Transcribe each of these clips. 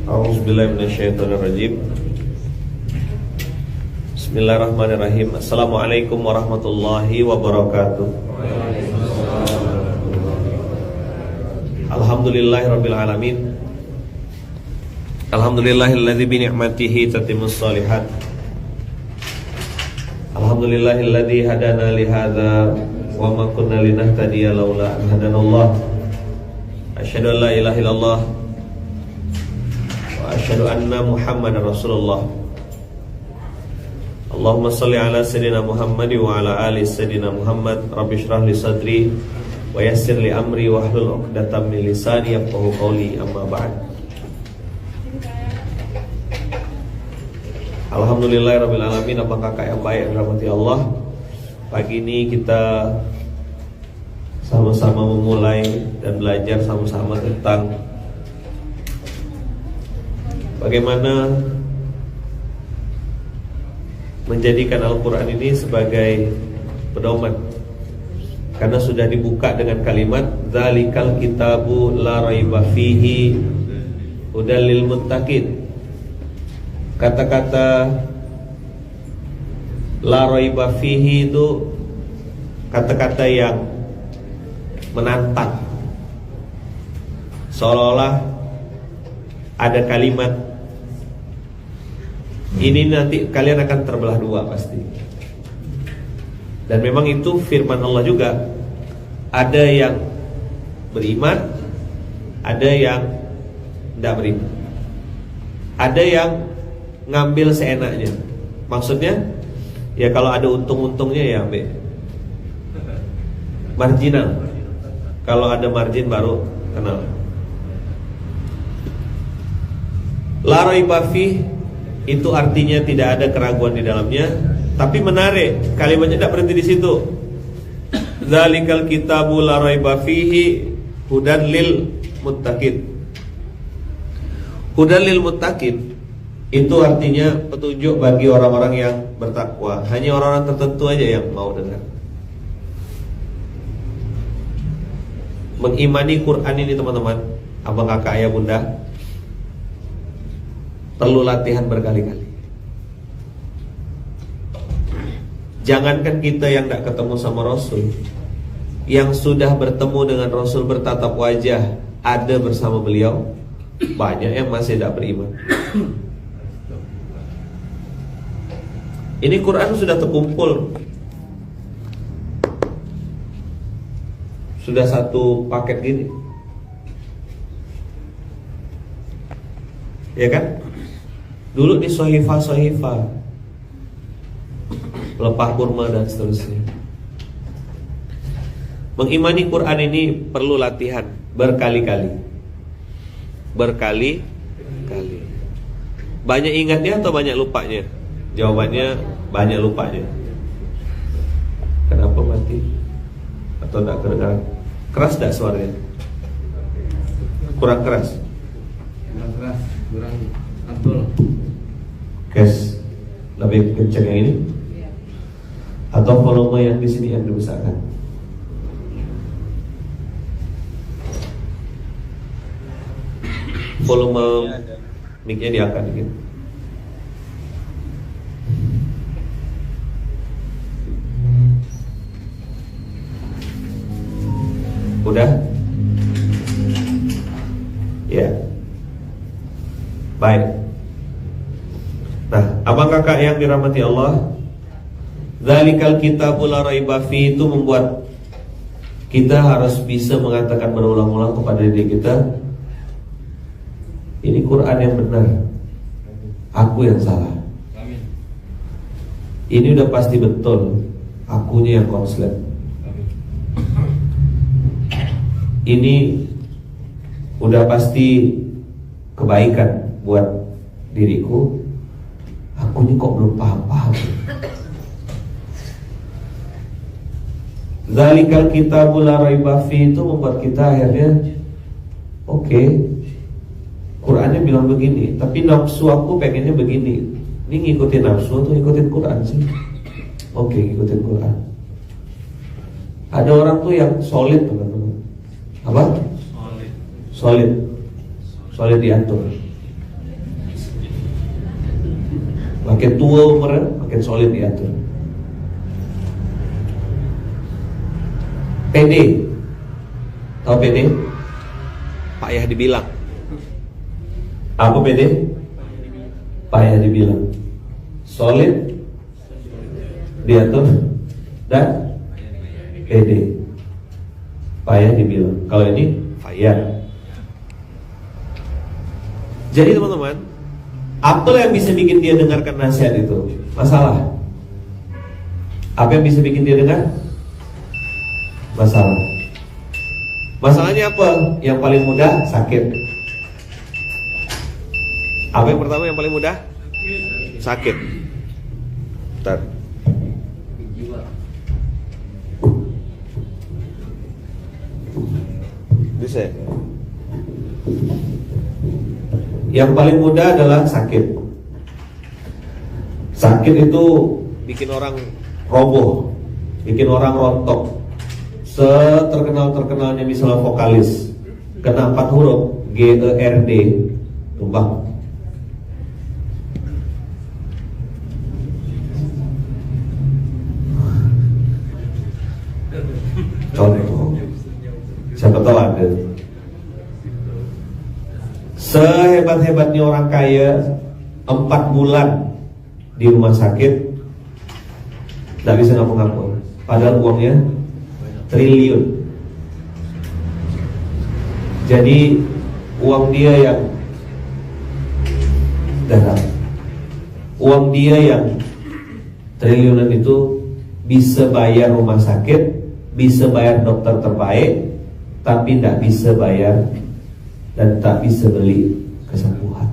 A'udzubillahiminasyaitonirrajim. Bismillahirrahmanirrahim. Assalamualaikum warahmatullahi wabarakatuh. Alhamdulillahirabbil alamin. Alhamdulillahilladzi bi ni'matihi tatimmus shalihat. Alhamdulillahilladzi hadana li hadza wa ma kunna linahtadiya laula an hadanallah. Asyhadu an la ilaha illallah wa asyhadu anna Muhammadar Rasulullah. Allahumma shalli ala sayyidina Muhammad wa ala ali sayyidina Muhammad. Rabbi shrah li sadri wa yassir li amri wa hlul 'uqdatam min lisani yafqahu qawli, amma ba'd. Alhamdulillahirabbil alamin. Apakah kakak yang baik dirahmati Allah? Pagi ini kita sama-sama memulai dan belajar sama-sama tentang bagaimana menjadikan Al-Quran ini sebagai pedoman. Karena sudah dibuka dengan kalimat Dzalikal kitabu la raiba fihi hudal lil muttaqin. Kata-kata la raiba fihi itu kata-kata yang menantang. Seolah-olah ada kalimat ini nanti kalian akan terbelah dua pasti. Dan memang itu firman Allah juga. Ada yang beriman, ada yang tidak beriman. Ada yang ngambil seenaknya. Maksudnya ya kalau ada untung-untungnya ya ambil. Marginal. Kalau ada margin baru kenal. La raiba fih itu artinya tidak ada keraguan di dalamnya, tapi menarik kalimatnya tidak berhenti di situ. Dzalikal kitabu la raiba fihi hudan lil muttaqin. Hudan lil muttaqin itu artinya petunjuk bagi orang-orang yang bertakwa. Hanya orang-orang tertentu aja yang mau dengar. Mengimani Quran ini teman-teman, abang kakak ayah bunda, perlu latihan berkali-kali. Jangankan kita yang tidak ketemu sama Rasul, yang sudah bertemu dengan Rasul bertatap wajah, ada bersama beliau, banyak yang masih tidak beriman. Ini Quran sudah terkumpul, sudah satu paket gini, ya kan? Dulu di sohifah, pelepah kurma dan seterusnya. Mengimani Quran ini perlu latihan berkali-kali. Banyak ingatnya atau banyak lupanya? Jawabannya banyak lupanya. Kenapa mati? Atau tidak kedengaran? Keras tidak suaranya? Kurang keras? Kurang atul. Guys, lebih kencang yang ini? Atau volume yang di sini yang dibesarkan? Volume mic-nya diangkat dikit. Udah? Ya. Baik. Nah, abang kakak yang dirahmati Allah, Dzalikal kitabu la raiba fihi itu membuat kita harus bisa mengatakan berulang-ulang kepada diri kita, ini Quran yang benar, aku yang salah. Ini udah pasti betul, akunya yang konslet. Ini udah pasti kebaikan buat diriku, aku ini kok belum paham-paham. Dzalikal kitabu la raiba fihi itu membuat kita akhirnya oke, Qurannya bilang begini, tapi nafsu aku pengennya begini. Ini ngikutin nafsu atau ngikutin Quran sih? Oke, ngikutin Quran. Ada orang tuh yang solid teman-teman. Apa? Solid diatur. Makin tua umurnya, makin solid diatur. PD, tahu PD? Payah dibilang. Apa PD? Payah dibilang. Solid diatur dan PD. Payah dibilang. Kalau ini payah. Jadi teman-teman, apa yang bisa bikin dia dengarkan nasihat itu? Masalah. Apa yang bisa bikin dia dengar? Masalah. Masalahnya apa? Yang paling mudah sakit. Apa yang pertama yang paling mudah? Sakit. Bentar. Bisa. Yang paling mudah adalah sakit. Sakit itu bikin orang roboh, bikin orang rontok. Seterkenal-terkenalnya misalnya vokalis, kena 4 huruf GERD, tumbang. Contoh, siapa tahu ada. Sehebat-hebatnya orang kaya, 4 bulan di rumah sakit, tidak bisa ngapa-ngapa. Padahal uangnya triliun. Jadi uang dia yang uang dia yang triliunan itu bisa bayar rumah sakit, bisa bayar dokter terbaik, tapi tidak bisa bayar dan tak bisa beli kesembuhan.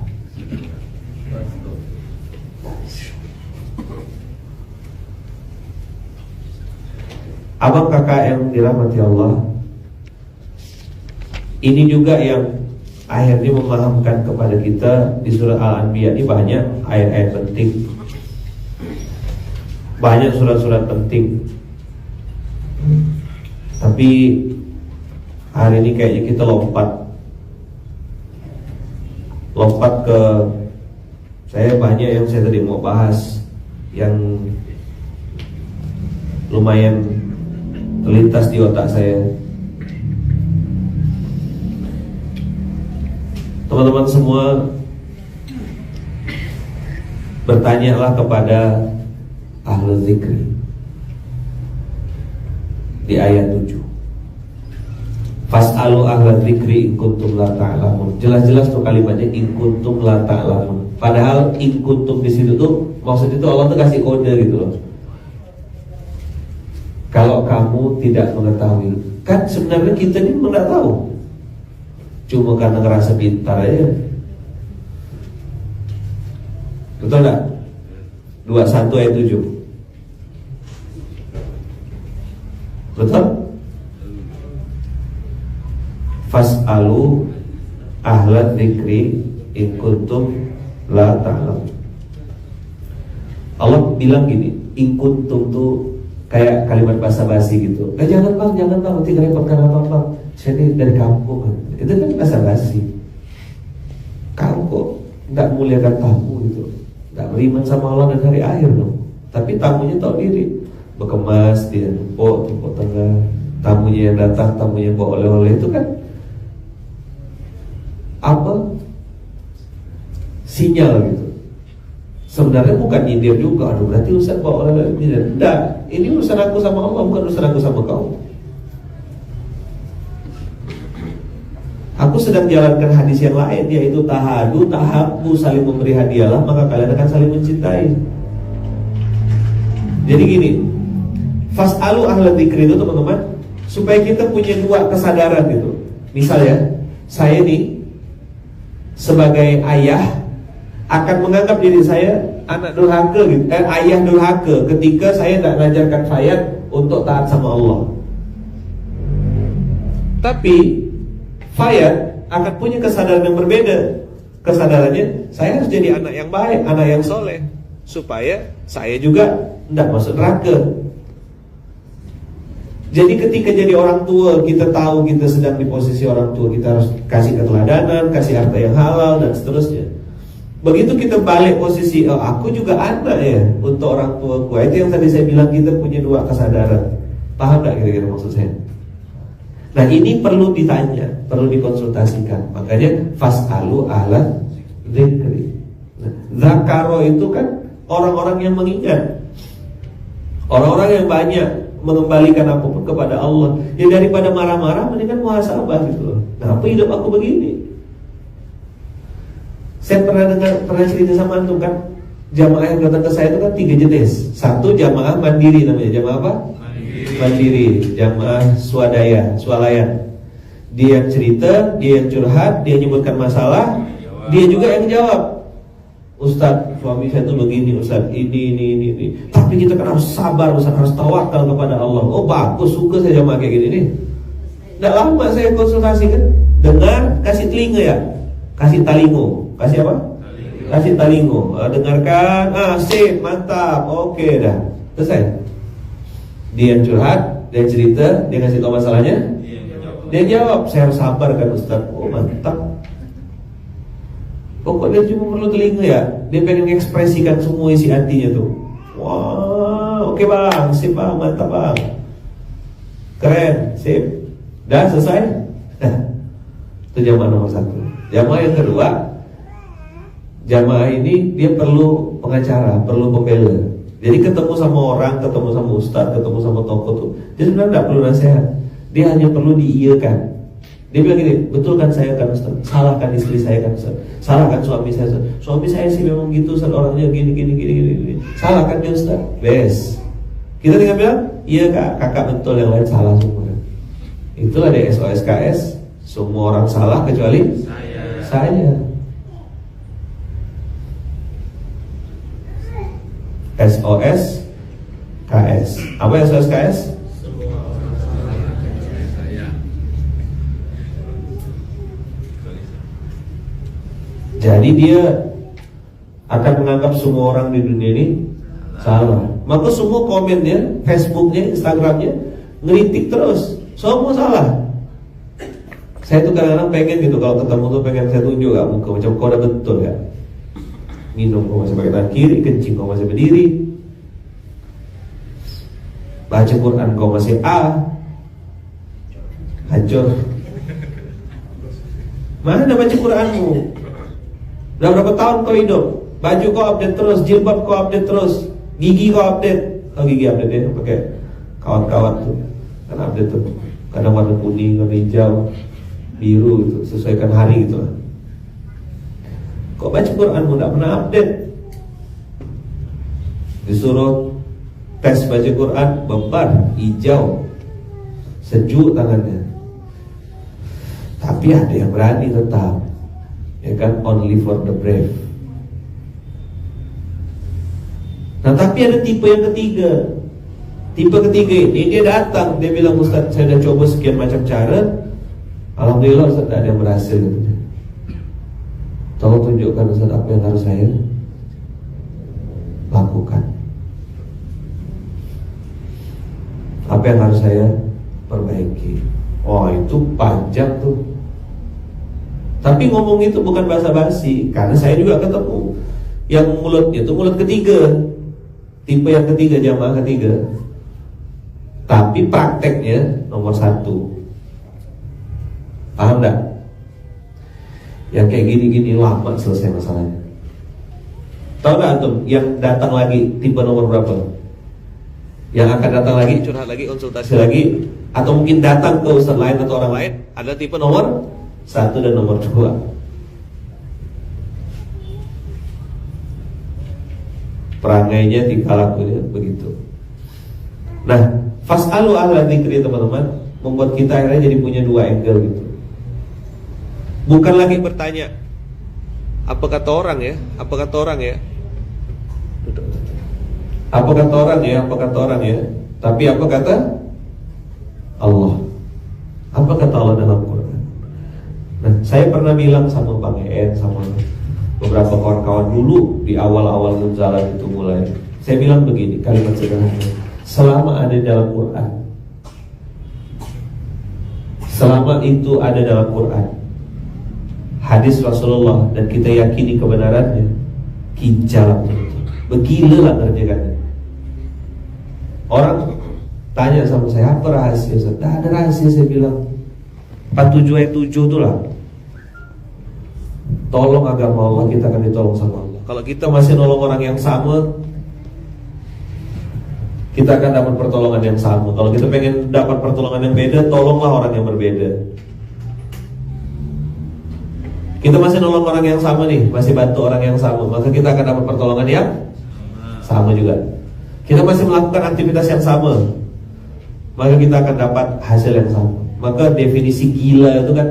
Abang kakak yang dirahmati Allah, ini juga yang akhirnya memahamkan kepada kita di surah Al-Anbiya ini banyak ayat-ayat penting, banyak surat-surat penting. Tapi hari ini kayaknya kita lompat ke, saya banyak yang saya tadi mau bahas yang lumayan terlintas di otak saya. Teman-teman semua, bertanyalah kepada ahlu zikri di ayat 7. Fas'alu ahla zikri in kuntum la ta'lamun. Jelas-jelas tuh kalimatnya in kuntum la ta'lamun. Padahal in kuntum di situ tuh maksud itu Allah tuh kasih kode gitu loh. Kalau kamu tidak mengetahui, kan sebenarnya kita ini nggak tahu, cuma karena ngerasa pintar aja. Betul nggak? 21 ayat 7. Betul? Fas'alu ahla dzikri in kuntum la ta'lamun. Allah bilang gini, in kuntum tuh kayak kalimat basa-basi gitu. Jangan bang, nanti repotkan apa-apa. Saya ini dari kampung kan. Itu kan basa-basi. Kamu kok nggak muliakan tamu gitu, nggak beriman sama Allah dan hari akhir dong. Tapi tamunya tahu diri, berkemas dia tumpuk tengah. Tamunya yang datang, tamunya yang bawa oleh-oleh itu kan apa? Sinyal gitu. Sebenarnya bukan nyindir juga, aduh berarti Ustaz bawa oleh-oleh ini. Enggak, ini urusan aku sama Allah, bukan urusan aku sama kau. Aku sedang jalankan hadis yang lain, yaitu tahadu, tahabbu, saling memberi hadiahlah, maka kalian akan saling mencintai. Jadi gini, fas'alu ahla dzikri itu teman-teman, supaya kita punya dua kesadaran gitu. Misalnya, saya nih sebagai ayah akan menganggap diri saya anak durhaka gitu, ayah durhaka ketika saya tidak mengajarkan Fayat untuk taat sama Allah. Tapi Fayat akan punya kesadaran yang berbeda. Kesadarannya, saya harus jadi anak yang baik, anak yang soleh, supaya saya juga tidak masuk neraka. Jadi ketika jadi orang tua, kita tahu kita sedang di posisi orang tua, kita harus kasih keteladanan, kasih harta yang halal dan seterusnya. Begitu kita balik posisi, oh, aku juga anak ya untuk orang tuaku. Itu yang tadi saya bilang, kita punya dua kesadaran. Paham gak kira-kira maksud saya? Nah ini perlu ditanya, perlu dikonsultasikan. Makanya fas'alu ahla dzikri. Nah, zakaro itu kan orang-orang yang mengingat, orang-orang yang banyak mengembalikan apapun kepada Allah. Ya daripada marah-marah, mendingan muhasabah gitu loh. Nah, apa hidup aku begini? Saya pernah cerita sama antum kan, jamaah yang datang ke saya itu kan 3 jenis. Satu jamaah mandiri namanya, jamaah apa? Mandiri, jamaah swalayan. Dia yang cerita, dia yang curhat, dia nyebutkan masalah, dia juga yang jawab. Ustaz, suami saya itu begini, Ustaz, ini. Tapi kita kan harus sabar, Ustaz, harus tawakal kepada Allah. Oh bagus, suka saya jamaah kayak gini nih. Nggak lama saya konsultasi kan, dengar, kasih telinga ya, kasih talingo. Kasih apa? Kasih talingo. Dengarkan, sip, mantap, oke dah, selesai. Dia yang curhat, dia cerita, dia kasih tahu masalahnya, dia jawab. Saya harus sabar kan Ustaz. Oh mantap. Pokoknya dia cuma perlu telinga ya, dia pengen mengekspresikan semua isi hatinya tuh. Wah, oke bang, sip bang, mantap bang, keren, sip. Dah selesai. Itu jamaah nomor 1. Jamaah yang kedua, jamaah ini dia perlu pengacara, perlu pembela. Jadi ketemu sama orang, ketemu sama ustaz, ketemu sama tokoh tuh, dia sebenarnya tidak perlu nasihat, dia hanya perlu diiyakan. Dia bilang gini, betul kan saya kan ustaz, salahkan istri saya kan ustaz, salahkan suami saya ustaz. Suami saya sih memang gitu ustaz, orangnya gini. Salahkan dia ustaz, bes. Kita tinggal bilang, iya kak, kakak betul, yang lain salah semua. Itulah dari SOSKS, semua orang salah kecuali saya. SOSKS. Apa SOSKS? Jadi dia akan menganggap semua orang di dunia ini salah. Maka semua komennya, Facebooknya, Instagramnya ngeritik terus, semua salah. Saya tuh kadang-kadang pengen gitu, kalau ketemu tuh pengen saya tunjuk gak muka, macam kau udah betul ya, minum kau masih pakai tangan kiri, kencing kau masih berdiri, baca Quran kau masih hancur. Mana baca Quranmu? Udah berapa tahun kau hidup? Baju kau update terus, jilbab kau update terus, gigi kau update. Oh gigi update ya, pakai kawan-kawan tuh kan update tuh, kadang warna kuning, warna hijau, biru gitu, sesuaikan hari gitu lah. Kok baca Quranmu tidak pernah update? Disuruh tes baca Quran, beban, hijau, sejuk tangannya. Tapi ada yang berani tetap, ya kan, only for the brave. Nah tapi ada tipe yang ketiga. Tipe ketiga ini dia datang, dia bilang Ustaz, saya sudah coba sekian macam cara, alhamdulillah Ustaz tidak ada yang berhasil. Tolong tunjukkan Ustaz apa yang harus saya lakukan, apa yang harus saya perbaiki. Oh itu panjang tuh. Tapi ngomong itu bukan basa-basi, karena saya juga ketemu yang mulutnya itu mulut ketiga, tipe yang ketiga, jamaah ketiga. Tapi prakteknya nomor 1. Paham gak? Yang kayak gini-gini lama selesai masalahnya. Tahu gak antum yang datang lagi tipe nomor berapa? Yang akan datang lagi, curhat lagi, konsultasi lagi, atau mungkin datang ke ustaz lain atau orang lain, ada tipe nomor 1 dan nomor 2. Perangainya, tingkah lakunya begitu. Nah, fas'alu ahla dzikri teman-teman, membuat kita akhirnya jadi punya 2 angle gitu. Bukan lagi bertanya apa kata orang ya, apa kata orang ya, apa kata orang ya, apa kata orang ya, tapi apa kata Allah, apa kata Allah dalam Quran. Nah, saya pernah bilang sama Bang En, sama beberapa kawan-kawan dulu di awal-awal Nunzalah itu mulai, saya bilang begini, kalimat sederhana: selama ada dalam Quran, selama itu ada dalam Quran, hadis Rasulullah dan kita yakini kebenarannya, kincalang begila lah ngerjakannya. Orang tanya sama saya, apa rahasia? Tidak ada rahasia, saya bilang 47 ayat 7 itu lah. Tolong agama Allah, kita akan ditolong sama Allah. Kalau kita masih nolong orang yang sama, kita akan dapat pertolongan yang sama. Kalau kita pengen dapat pertolongan yang beda, tolonglah orang yang berbeda. Kita masih nolong orang yang sama nih, masih bantu orang yang sama, maka kita akan dapat pertolongan yang sama juga. Kita masih melakukan aktivitas yang sama, maka kita akan dapat hasil yang sama. Maka definisi gila itu kan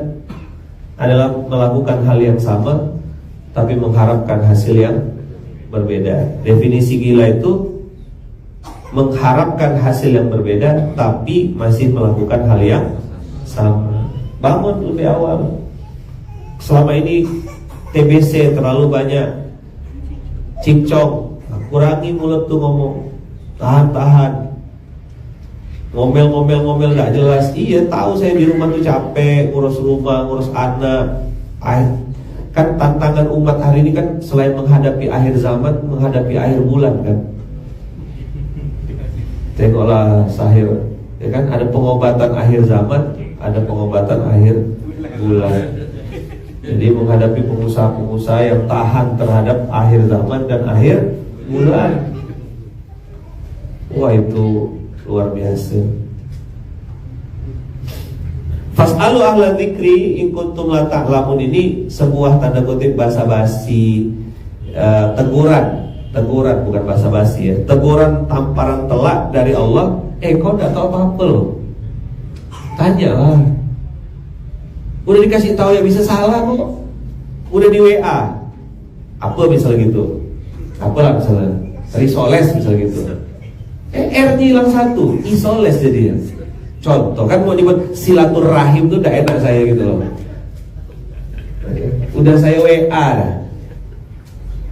adalah melakukan hal yang sama tapi mengharapkan hasil yang berbeda. Definisi gila itu mengharapkan hasil yang berbeda tapi masih melakukan hal yang sama. Bangun lebih awal. Selama ini TBC terlalu banyak cincong, kurangi mulut tuh ngomong, tahan-tahan, ngomel gak jelas. Iya, tahu saya di rumah tuh capek, ngurus rumah, ngurus anak. Kan tantangan umat hari ini kan selain menghadapi akhir zaman, menghadapi akhir bulan kan. Tengoklah Sahir, ya kan, ada pengobatan akhir zaman, ada pengobatan akhir bulan. Jadi menghadapi pengusaha-pengusaha yang tahan terhadap akhir zaman dan akhir bulan. Wah, itu luar biasa. Fas'alu ahla dzikri in kuntum la ta'lamun, ini sebuah tanda kutip basa-basi, teguran bukan basa-basi ya. Teguran tamparan telak dari Allah. Kau enggak tahu apa-apa loh. Tanyalah. Udah dikasih tahu ya bisa salah kok. Udah di WA. Apa misalnya gitu? Apalah misalnya? Risoles misalnya gitu. R-nya hilang satu, isoles jadi. Contoh kan mau nyebut silaturahim tuh udah enak saya gitu loh. Udah saya WA dah.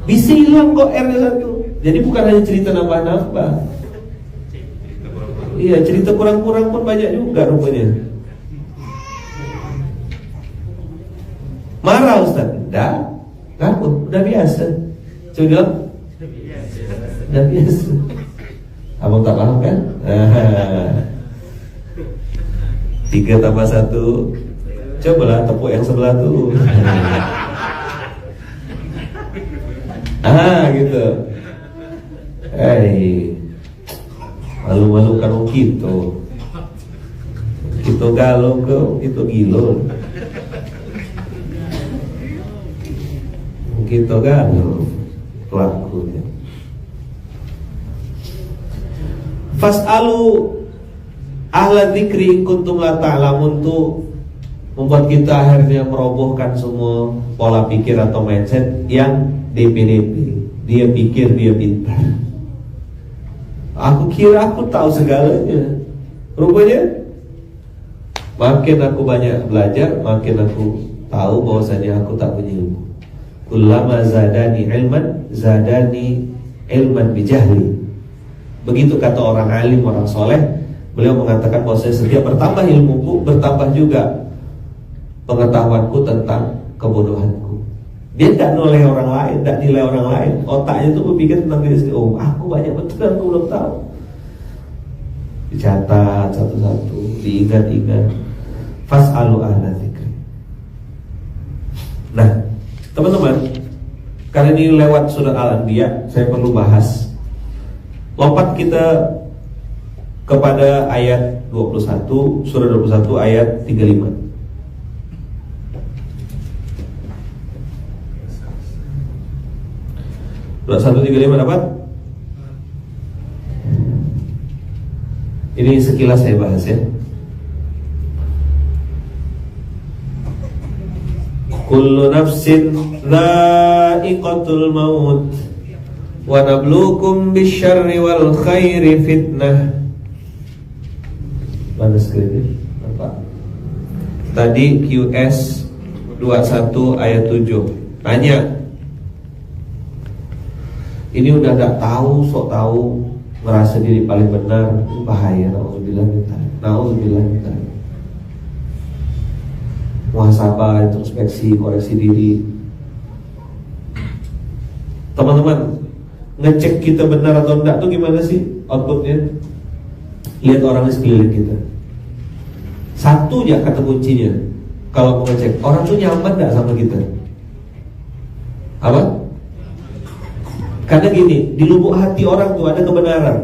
Bisa hilang kok R-nya satu. Jadi bukan hanya cerita nambah-nambah. Iya, cerita kurang-kurang pun banyak juga rupanya. Marah Ustaz? Enggak, udah biasa. Coba bilang, udah biasa. Abang tak paham kan? 3 tambah 1. Cobalah tepuk yang sebelah tuh. Gitu. Malu-malukan gitu. Gitu galau ke, gitu gilo. Gitu galau pelakunya. Fas'alu ahla dzikri kuntum la ta'lamun tuh membuat kita akhirnya merobohkan semua pola pikir atau mindset yang DP. Dia pikir dia pintar. Aku kira aku tahu segalanya. Rupanya makin aku banyak belajar, makin aku tahu bahwasanya aku tak punya ilmu. Kullama zadani ilman bijahli. Begitu kata orang alim, orang soleh. Beliau mengatakan bahwa setiap bertambah ilmuku, bertambah juga pengetahuanku tentang kebodohanku. Dia tidak nilai orang lain, tidak nilai orang lain. Otaknya itu berpikir tentang diri sendiri. Oh, aku banyak betul, aku belum tahu. Dicatat satu-satu, diingat-ingat. Fas'alu ahla dzikri. Nah, teman-teman, karena ini lewat surat Al-Anbiya, saya perlu bahas. Lompat kita kepada ayat 21, surah 21 ayat 35. Surat 135 dapat? Ini sekilas saya bahas ya. Kullu nafsin dha'iqatul maut wa nabluukum bisyarri wal khairi fitnah. Mana skripnya? Apa? Tadi QS 21 ayat 7. Tanya. Ini udah gak tahu, sok tahu, merasa diri paling benar, bahaya. Nauzubillah min dzalik. muhasabah, introspeksi, koreksi diri. Teman-teman, ngecek kita benar atau enggak tuh gimana sih outputnya? Lihat orang di sekeliling kita. Satu aja kata kuncinya kalau mau ngecek, orang tuh nyaman enggak sama kita? Apa? Karena gini, di lubuk hati orang tuh ada kebenaran.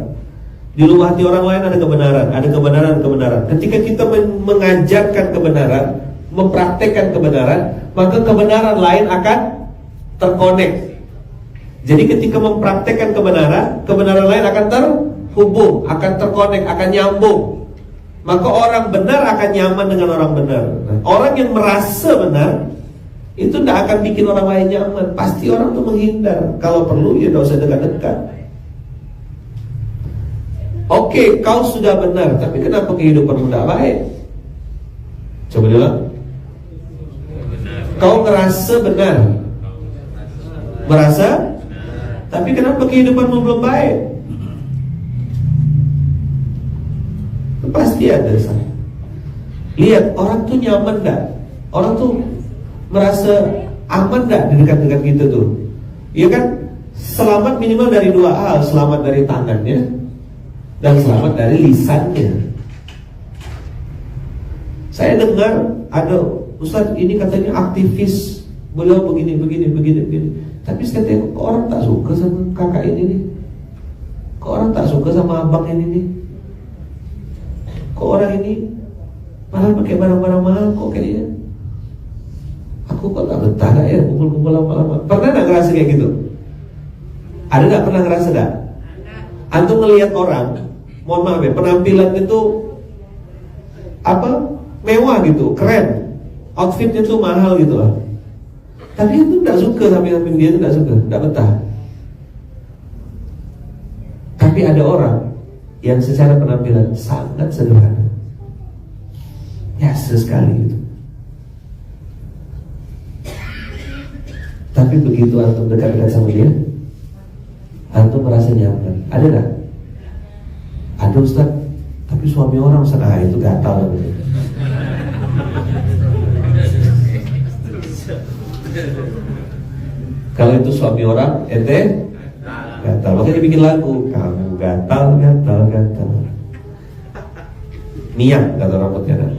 Di lubuk hati orang lain ada kebenaran, ada kebenaran. Ketika kita mengajarkan kebenaran, mempraktekkan kebenaran, maka kebenaran lain akan terkonek. Jadi ketika mempraktekkan kebenaran lain akan terhubung, akan terkonek, akan nyambung. Maka orang benar akan nyaman dengan orang benar. Nah, orang yang merasa benar itu tidak akan bikin orang lain nyaman. Pasti orang tuh menghindar. Kalau perlu ya tidak usah dekat-dekat. Oke, kau sudah benar, tapi kenapa kehidupanmu tidak baik? Coba bilang. Kau ngerasa benar, merasa, tapi kenapa kehidupanmu belum baik? Pasti ada salah. Lihat orang tuh nyaman enggak? Orang tuh merasa aman enggak di dekat-dekat kita tuh? Iya kan? Selamat minimal dari dua hal, selamat dari tangannya dan selamat dari lisannya. Saya dengar ada Ustaz ini katanya aktivis, beliau begini. Tapi saya tengok orang tak suka sama kakak ini nih. Kok orang tak suka sama abang ini nih? Kok orang ini malah pakai barang-barang mahal kok kayaknya? Aku kok tak betah gak ya kumpul-kumpul lama-lama. Pernah gak ngerasa kayak gitu? Ada gak pernah ngerasa gak? Antum ngelihat orang, mohon maaf ya, penampilan itu mewah gitu, keren, outfitnya tuh mahal gitu lah. Tapi itu gak suka samping-samping dia, itu gak suka, gak betah. Tapi ada orang yang secara penampilan sangat sederhana, biasa sekali gitu. Tapi begitu antum dekat-dekat sama dia, antum merasa nyaman. Ada gak? Ada Ustaz, tapi suami orang Ustaz, itu gatal. Kalau itu suami orang, ente gatal. Makanya dibikin lagu, kamu gatal. Miang kata rambutnya kan.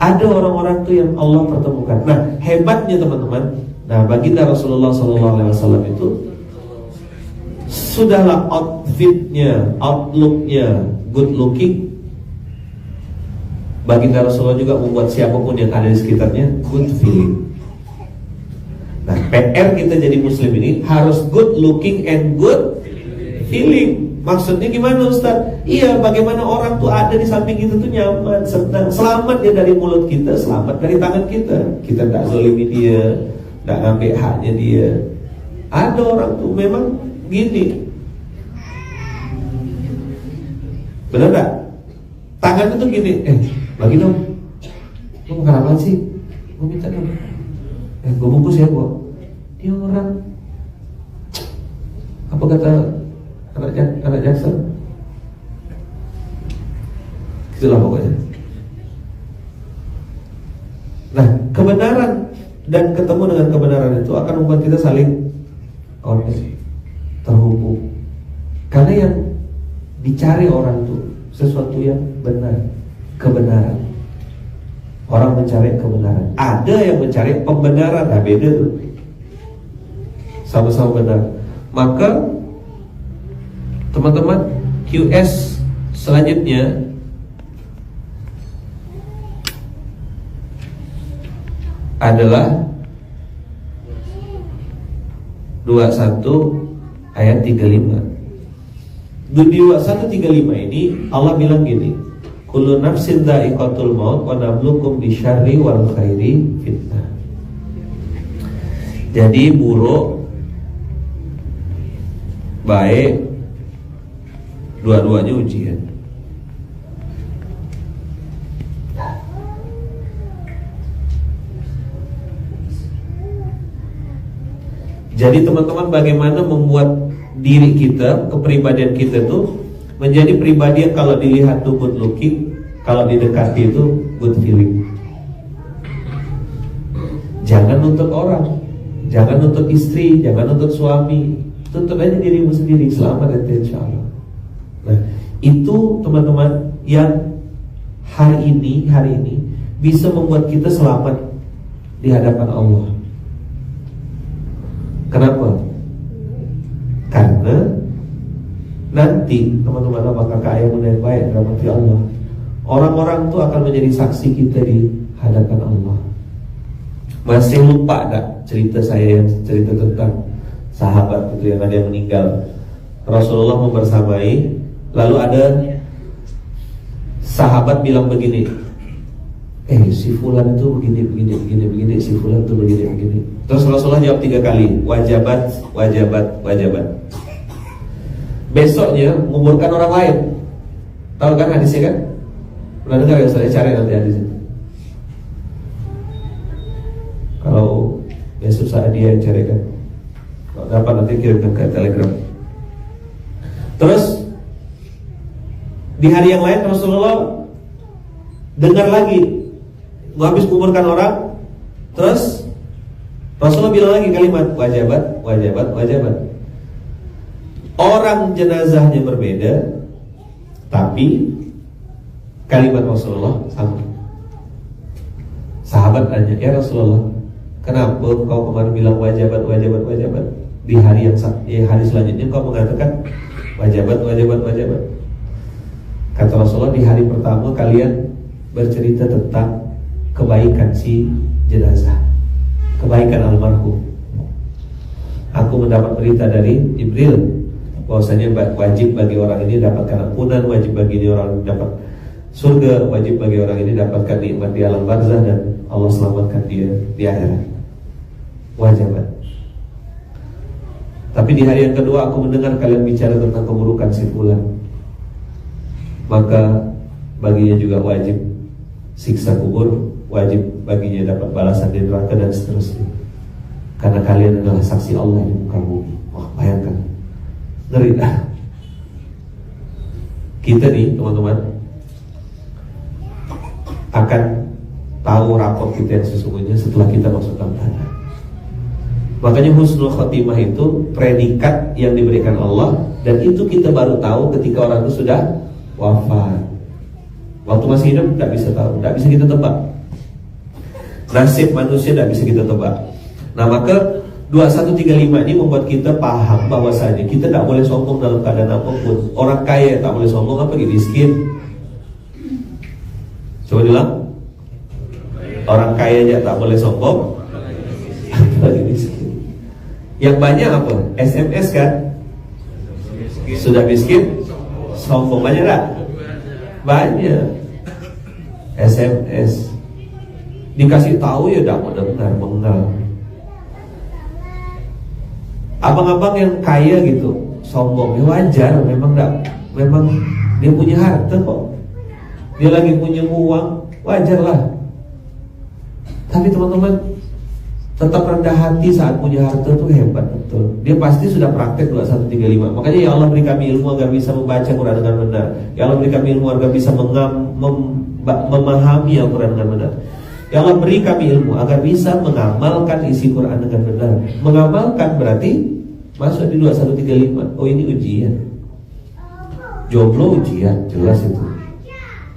Ada orang-orang tuh yang Allah pertemukan. Nah, hebatnya teman-teman. Nah, baginda Rasulullah SAW itu sudahlah outfitnya, outlooknya good looking. Baginda Rasulullah juga membuat siapapun yang ada di sekitarnya good feeling. Nah, PR kita jadi muslim ini harus good looking and good feeling. Maksudnya gimana Ustaz? Iya, bagaimana orang tuh ada di samping kita tuh nyaman, senang, selamat dia dari mulut kita, selamat dari tangan kita. Kita tidak zalimi dia, tidak ngambil haknya dia. Ada orang tuh memang gini, benar tak? Tangannya tuh gini, bagi dong. Lu makan apa sih? Gue minta dong. Gue bungkus ya gue. Dia orang, apa kata anak jaksa? Itulah pokoknya. Nah, kebenaran dan ketemu dengan kebenaran itu akan membuat kita saling connect, terhubung. Karena yang dicari orang itu sesuatu yang benar, kebenaran. Orang mencari kebenaran. Ada yang mencari pembenaran, beda tuh. Sama-sama benar. Maka teman-teman, QS selanjutnya adalah 21 ayat 35. Di 21:35 ini Allah bilang gini, kullu nafsin dha'iqatul maut wa nabluukum bisyarri wal khairi fitnah. Jadi buruk baik dua-duanya ujian. Jadi teman-teman, bagaimana membuat diri kita, kepribadian kita tuh menjadi pribadi yang kalau dilihat tuh good looking, kalau didekati itu good feeling. Jangan nuntut orang, jangan nuntut istri, jangan nuntut suami, tuntut aja dirimu sendiri, selamat nanti insya Allah. Nah, itu teman-teman yang hari ini bisa membuat kita selamat di hadapan Allah. Kenapa? Karena nanti teman-teman, apakah ayah yang baik rahmati Allah, orang-orang itu akan menjadi saksi kita di hadapan Allah. Masih lupa gak cerita saya yang cerita tentang sahabat itu yang ada yang meninggal, Rasulullah membersamai, lalu ada sahabat bilang begini, si fulan itu begini, si fulan itu begini. Terus Rasulullah jawab 3 kali, wajabat. Besoknya menguburkan orang lain. Tahu kan hadisnya kan? Pernah dengar ya? Saya cari nanti hadisnya. Kalau besok saat dia carikan, kalau dapat nanti kirimkan ke Telegram. Terus di hari yang lain Rasulullah dengar lagi, habis kuburkan orang, terus Rasulullah bilang lagi kalimat wajabat. Orang jenazahnya berbeda, tapi kalimat Rasulullah sama. Sahabat tanya, ya Rasulullah, kenapa kau kemarin bilang wajabat? Di hari hari selanjutnya kau mengatakan wajabat. Kata Rasulullah, di hari pertama kalian bercerita tentang kebaikan si jenazah, kebaikan almarhum. Aku mendapat berita dari Jibril bahwasanya wajib bagi orang ini dapatkan ampunan, wajib bagi ini orang dapat surga, wajib bagi orang ini dapatkan nikmat di alam barzah, dan Allah selamatkan dia di akhirat. Wajabat. Tapi di hari yang kedua aku mendengar kalian bicara tentang keburukan si fulan, maka baginya juga wajib siksa kubur, wajib baginya dapat balasan di neraka dan seterusnya. Karena kalian adalah saksi Allah di muka bumi. Wah, bayangkan, ngeri dah. Kita nih teman-teman akan tahu rapor kita yang sesungguhnya setelah kita masuk dalam tanah. Makanya husnul khotimah itu predikat yang diberikan Allah, dan itu kita baru tahu ketika orang itu sudah wafat. Waktu masih hidup tidak bisa tahu, tidak bisa kita tebak. Nasib manusia tidak bisa kita tebak. Nah, maka 2135 ini membuat kita paham bahwasanya kita tidak boleh sombong dalam keadaan apapun. Orang kaya tak boleh sombong, apalagi miskin. Coba bilang, orang kaya aja tak boleh sombong, apalagi miskin. Yang banyak apa? SMS kan? Sudah miskin, sombong. Banyak tak? Banyak. SMS dikasih tahu ya tidak mau dengar, mengenal. Abang-abang yang kaya gitu sombong, ya wajar, memang dia punya harta kok, dia lagi punya uang, wajar lah. Tapi teman-teman, tetap rendah hati saat punya harta itu hebat betul. Dia pasti sudah praktek 2135. Makanya ya Allah beri kami ilmu agar bisa membaca Quran dengan benar. Ya Allah beri kami ilmu agar bisa memahami Al-Quran dengan benar. Ya Allah beri kami ilmu agar bisa mengamalkan isi Quran dengan benar. Mengamalkan berarti masuk di 2135. Oh, ini ujian. Jomblo ujian, jelas itu.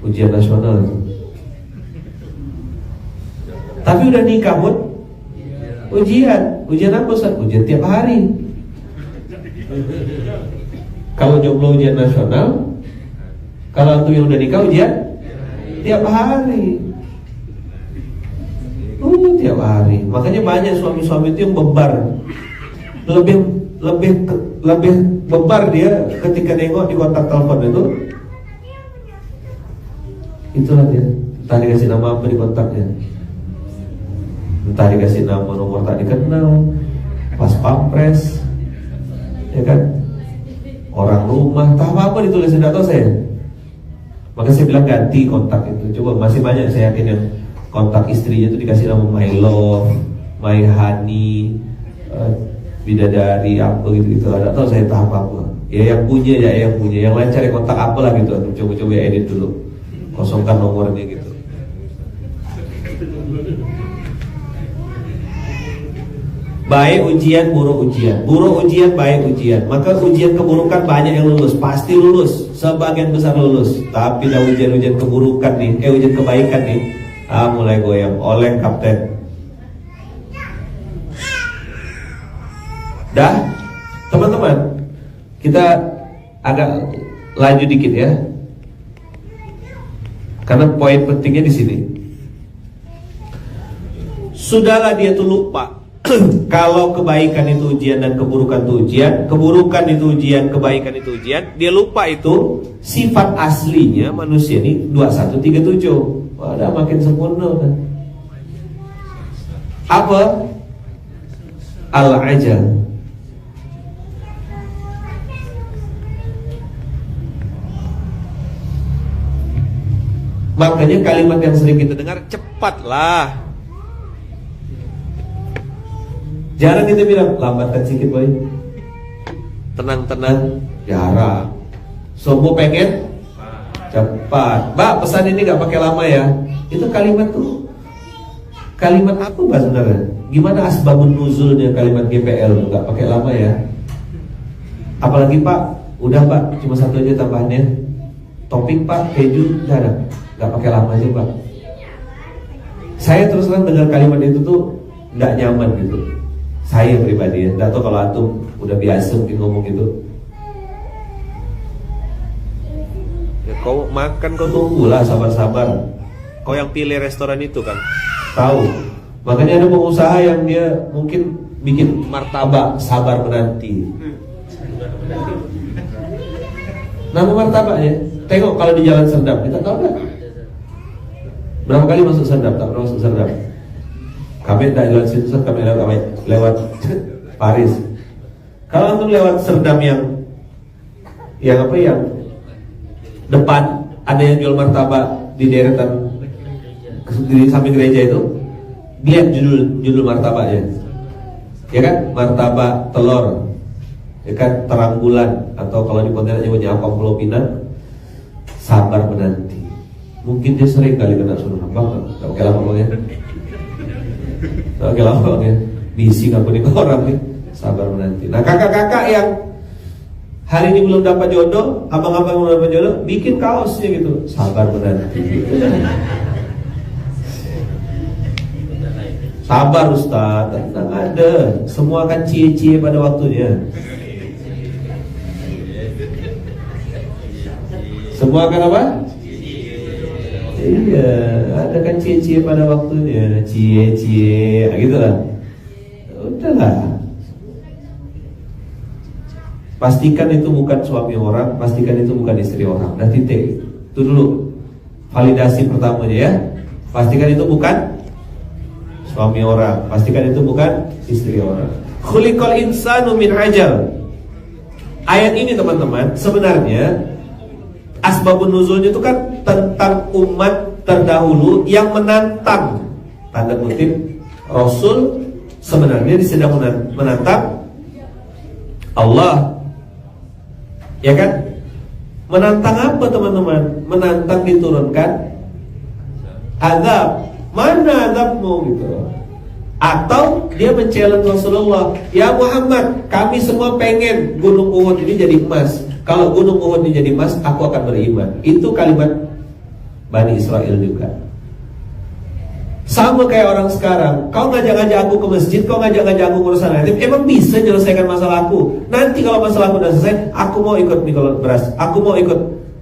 Ujian nasional itu. Tapi udah nikah pun ujian apa Ustaz? Ujian tiap hari. Kalau jomblo ujian nasional, kalau antum yang udah nikah ujian tiap hari. Tiap hari. Makanya banyak suami-suami itu yang bebar. Lebih bebar dia ketika nengok di kontak telepon itu. Itulah dia. Entah dikasih nama apa di kontaknya, entah dikasih nama nomor tak dikenal, pas pampres, ya kan, orang rumah, tak apa ditulis, tidak tahu saya. Maka saya bilang ganti kontak itu. Coba masih banyak saya yakin yang kontak istrinya itu dikasih nama my love, my honey, bidadari apa gitu. Tidak tahu saya tak apa. Ya yang punya, yang lain cari kontak apa lah gitu. Coba-coba edit dulu. kosongkan nomornya gitu. Baik ujian, buruk ujian. Buruk ujian, baik ujian. Maka ujian keburukan banyak yang lulus. Pasti lulus, sebagian besar lulus. Tapi dah ujian-ujian keburukan nih, ujian kebaikan nih, mulai goyang. Oleng kapten. Dah, teman-teman, kita agak lanjut dikit ya. Karena poin pentingnya di sini. Sudahlah dia tuh lupa. Kalau kebaikan itu ujian dan keburukan itu ujian, keburukan itu ujian, kebaikan itu ujian, dia lupa itu sifat aslinya manusia ini 2137. Wah, udah makin sempurna kan. Apa? Al-ajal. Makanya kalimat yang sering kita dengar, cepatlah. Jarang kita bilang, lambatkan sedikit boy. Tenang-tenang, jarang. Semua pengen cepat. Mbak, pesan ini gak pakai lama ya. Itu kalimat tuh, kalimat apa Mbak sebenarnya? Gimana asbabun nuzulnya kalimat GPL gak pakai lama ya. Apalagi Pak, udah Pak, cuma satu aja tambahannya. Topping Pak, keju, udah gak pakai lama aja Pak. Saya terus terang dengar kalimat itu tuh gak nyaman gitu. Saya pribadi ya, gak tau kalau antum udah biasa mungkin ngomong gitu. Ya kau makan kau tunggulah sabar-sabar. Kau yang pilih restoran itu kan tahu. Makanya ada pengusaha yang dia mungkin bikin martabak sabar menanti. Nama martabaknya, tengok kalau di Jalan Serdam, kita tahu gak? Berapa kali masuk Serdam, tak pernah masuk Serdam. Kami tidak jalan situ, kami lewat Paris. Kalau antum lewat Serdam yang apa yang depan ada yang jual martabak di deretan di samping gereja itu, lihat judul martabaknya, ya kan? Martabak telur, ya kan? Terang bulan, atau kalau di Pontianak nyebutnya apa, Pulau Pinang, sabar menanti. Mungkin dia sering kali kena suruh bang, gak pakai lama ya. Oke lama ya, bising aku nih orang nih, sabar menanti. Nah kakak-kakak yang hari ini belum dapat jodoh, abang-abang belum dapat jodoh, bikin kaosnya gitu, sabar menanti. Sabar Ustaz, tenang ada, semua akan cie-cie pada waktunya. Semua akan apa? Iya, ada kan cie-cie pada waktunya, cie-cie, gitu lah. Udahlah. Pastikan itu bukan suami orang, pastikan itu bukan istri orang. Dah titik. Itu dulu validasi pertamanya ya. Pastikan itu bukan suami orang, pastikan itu bukan istri orang. Khuliqal insanu min ajal. Ayat ini teman-teman sebenarnya asbabun nuzulnya itu kan tentang umat terdahulu yang menantang, tanda kutip, Rasul sebenarnya sedang menantang Allah, ya kan? Menantang apa teman-teman? Menantang diturunkan azab. Mana azabmu gitu? Atau dia men-challenge Rasulullah, ya Muhammad, kami semua pengen Gunung Uhud ini jadi emas. Kalau Gunung Uhud ini jadi emas, aku akan beriman. Itu kalimat Bani Israel juga. Sama kayak orang sekarang, kau ngajak-ngajak aku ke masjid, kau ngajak-ngajak aku urusan yatim, emang bisa menyelesaikan masalah aku? Nanti kalau masalah aku udah selesai, aku mau ikut mikul beras, aku mau ikut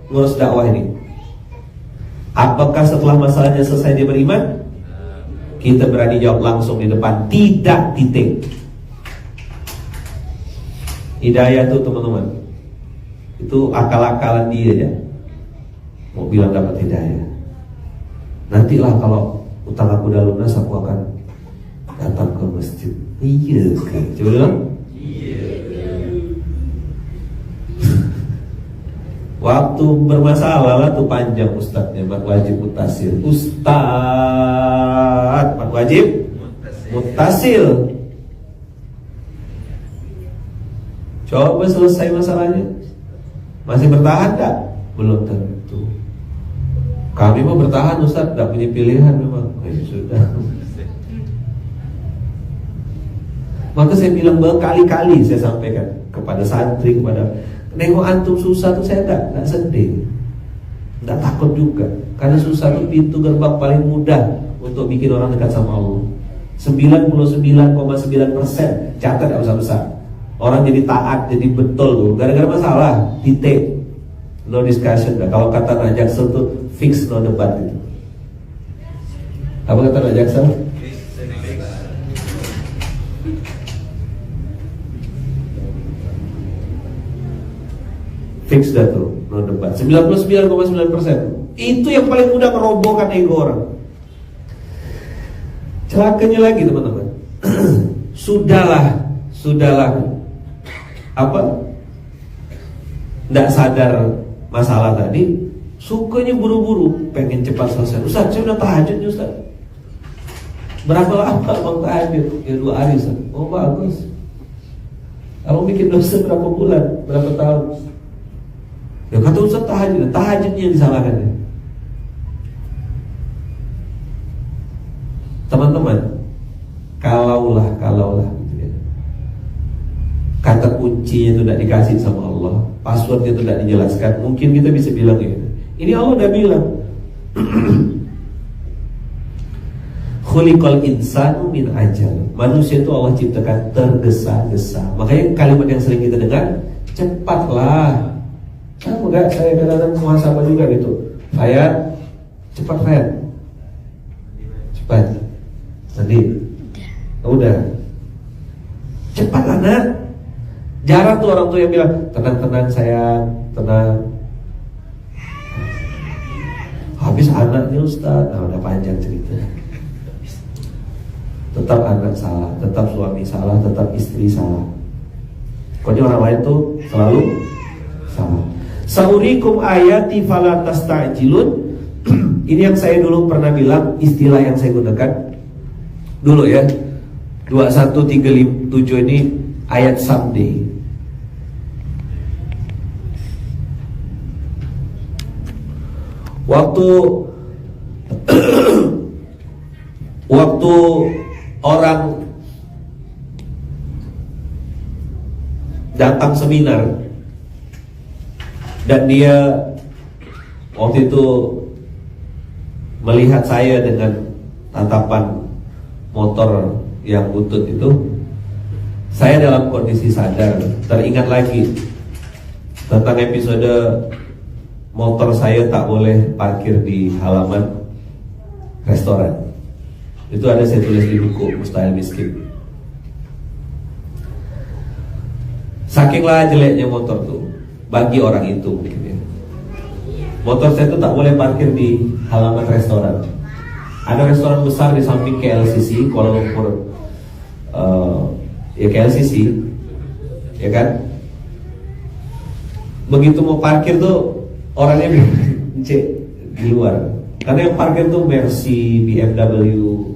ngurus dakwah ini. Apakah setelah masalahnya selesai dia beriman? Kita berani jawab langsung di depan, tidak, titik. Hidayah itu teman-teman, itu akal-akalan dia ya. Mau bilang dapat hidayah. Nantilah kalau utang aku udah lunas, aku akan datang ke masjid. Iya kan? Coba bilang. Iya. Waktu bermasalah lah tuh panjang ustadznya, mat wajib mutasil. Ustadz mat wajib mutasil. Coba selesai masalahnya. Masih bertahan tak? Belum tentu. Kami mau bertahan Ustaz, tidak punya pilihan memang. Sudah. Maka saya bilang berkali-kali saya sampaikan kepada santri, kepada nengok antum susah tuh saya tidak sedih, tidak takut juga. Karena susah itu pintu gerbang paling mudah untuk bikin orang dekat sama Allah. 99,9%, catat tidak usah besar. Orang jadi taat, jadi betul tuh gara-gara masalah, titik, no discussion. Kalau kata Nak Jaksel tuh fix no debat itu. Apa kata Nak Jaksel? Fix dah tuh, no debat. 99,9%. Itu yang paling mudah merobohkan ego orang. Celakanya lagi teman-teman. Sudahlah. Tidak sadar masalah tadi, sukanya buru-buru, pengen cepat selesai. Ustaz, saya udah tahajud nih Ustaz. Berapa lama abang tahajud? Ya 2 hari Ustaz. Oh bagus. Abang bikin dosa berapa bulan? Berapa tahun? Ya kata Ustaz tahajudnya yang disalahkan ya. Teman-teman, kalaulah gitu ya, kata kuncinya itu tidak dikasih sama Allah, passwordnya itu tidak dijelaskan, mungkin kita bisa bilang ya, ini Allah udah bilang khuliqal insanu min ajal. Manusia itu Allah ciptakan tergesa-gesa. Makanya kalimat yang sering kita dengar, cepatlah. Enggak, saya kadang-kadang muhasabah juga gitu. Cepat nanti udah cepat anak. Jarang tuh orang tua yang bilang tenang sayang, tenang. Habis anaknya Ustaz, nah udah panjang cerita. Tetap anak salah, tetap suami salah, tetap istri salah. Pokoknya orang lain tuh selalu salah. Saurikum ayati fala tastajilun. Ini yang saya dulu pernah bilang, istilah yang saya gunakan dulu ya. 2137 ini ayat someday. Waktu orang datang seminar dan dia waktu itu melihat saya dengan tatapan motor yang butut itu, saya dalam kondisi sadar, teringat lagi tentang episode motor saya tak boleh parkir di halaman restoran. Itu ada saya tulis di buku Mustahil Miskin. Sakinglah jeleknya motor tuh bagi orang itu mungkin ya. Motor saya tuh tak boleh parkir di halaman restoran. Ada restoran besar di samping KLCC Kuala Lumpur, ya KLCC, ya kan? Begitu mau parkir tuh orangnya cek di luar, karena yang parkir tuh Mercy, BMW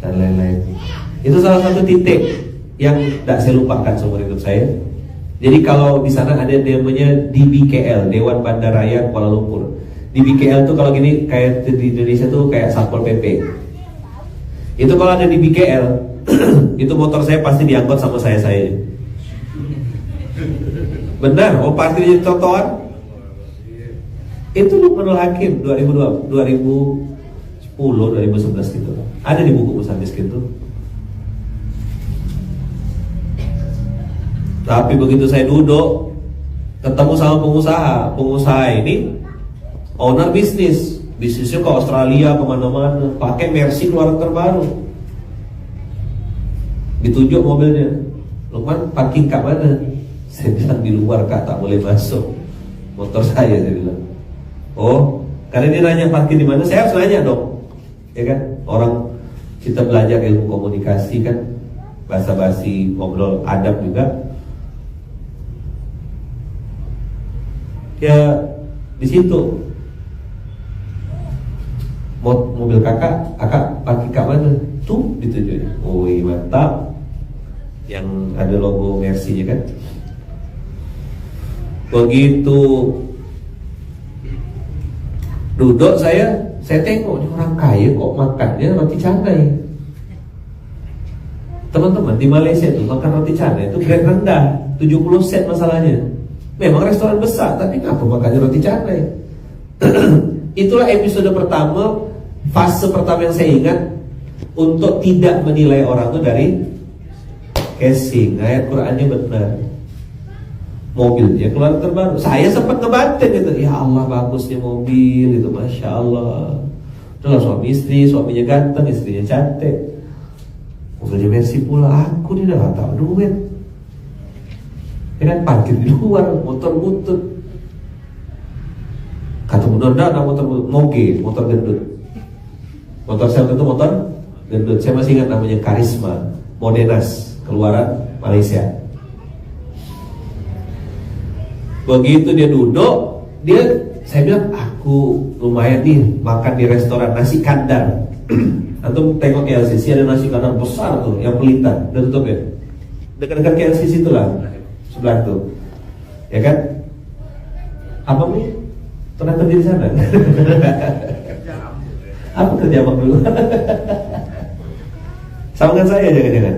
dan lain-lain. Itu salah satu titik yang tidak saya lupakan seumur hidup saya. Jadi kalau di sana ada namanya DBKL, Dewan Bandaraya Kuala Lumpur. DBKL tuh kalau gini kayak di Indonesia tuh kayak Satpol PP. Itu kalau ada DBKL, itu motor saya pasti diangkut sama saya. Benar, mau parkir di trotoar. Itu Luqmanul Hakim 2010, 2011 gitu. Ada di buku Mustahil Miskin tuh. Tapi begitu saya duduk ketemu sama pengusaha ini owner bisnisnya ke Australia kemana-mana, pakai Mercy keluaran terbaru, ditunjuk mobilnya. Luqman, parking kak mana? Saya bilang di luar kak, tak boleh masuk motor saya bilang. Oh, karena dia nanya parkir di mana, saya harus nanya dong, ya kan? Orang kita belajar ilmu komunikasi kan, basa-basi, ngobrol, adab juga. Ya di situ mobil kakak parkir kak mana? Tuh ditunjukin. Oh mantap, yang ada logo Mercy-nya kan. Begitu Duduk saya tengok nih orang kaya kok makannya roti canai. Teman-teman, di Malaysia itu makan roti canai itu grade rendah, 70 sen masalahnya. Memang restoran besar, tapi ngapa makannya roti canai? Itulah episode pertama, fase pertama yang saya ingat untuk tidak menilai orang itu dari casing. Ayat Qurannya benar. Mobilnya keluar terbaru. Saya sempat ngebanting gitu. Ya Allah, bagusnya mobil itu, masya Allah. Itulah suami istri, suaminya ganteng, istrinya cantik. Mobilnya Mercy pula. Aku nih udah tahu duit. Ya kan, parkir di luar, motor butut. Kata mudah-mudahan motor moge, motor gendut. Motor saya itu motor gendut. Saya masih ingat namanya Karisma Modenas, keluaran Malaysia. Begitu dia duduk, saya bilang, aku lumayan nih makan di restoran nasi kandar. Antum tengok KLCC ada nasi kandar besar tuh, yang pelita, udah tutup ya. Dekat-dekat KLCC itulah, sebelah tuh, ya kan? Apa nih? Pernah kerja di sana? Apa kerja abang dulu? Sama kan saya jangan-jangan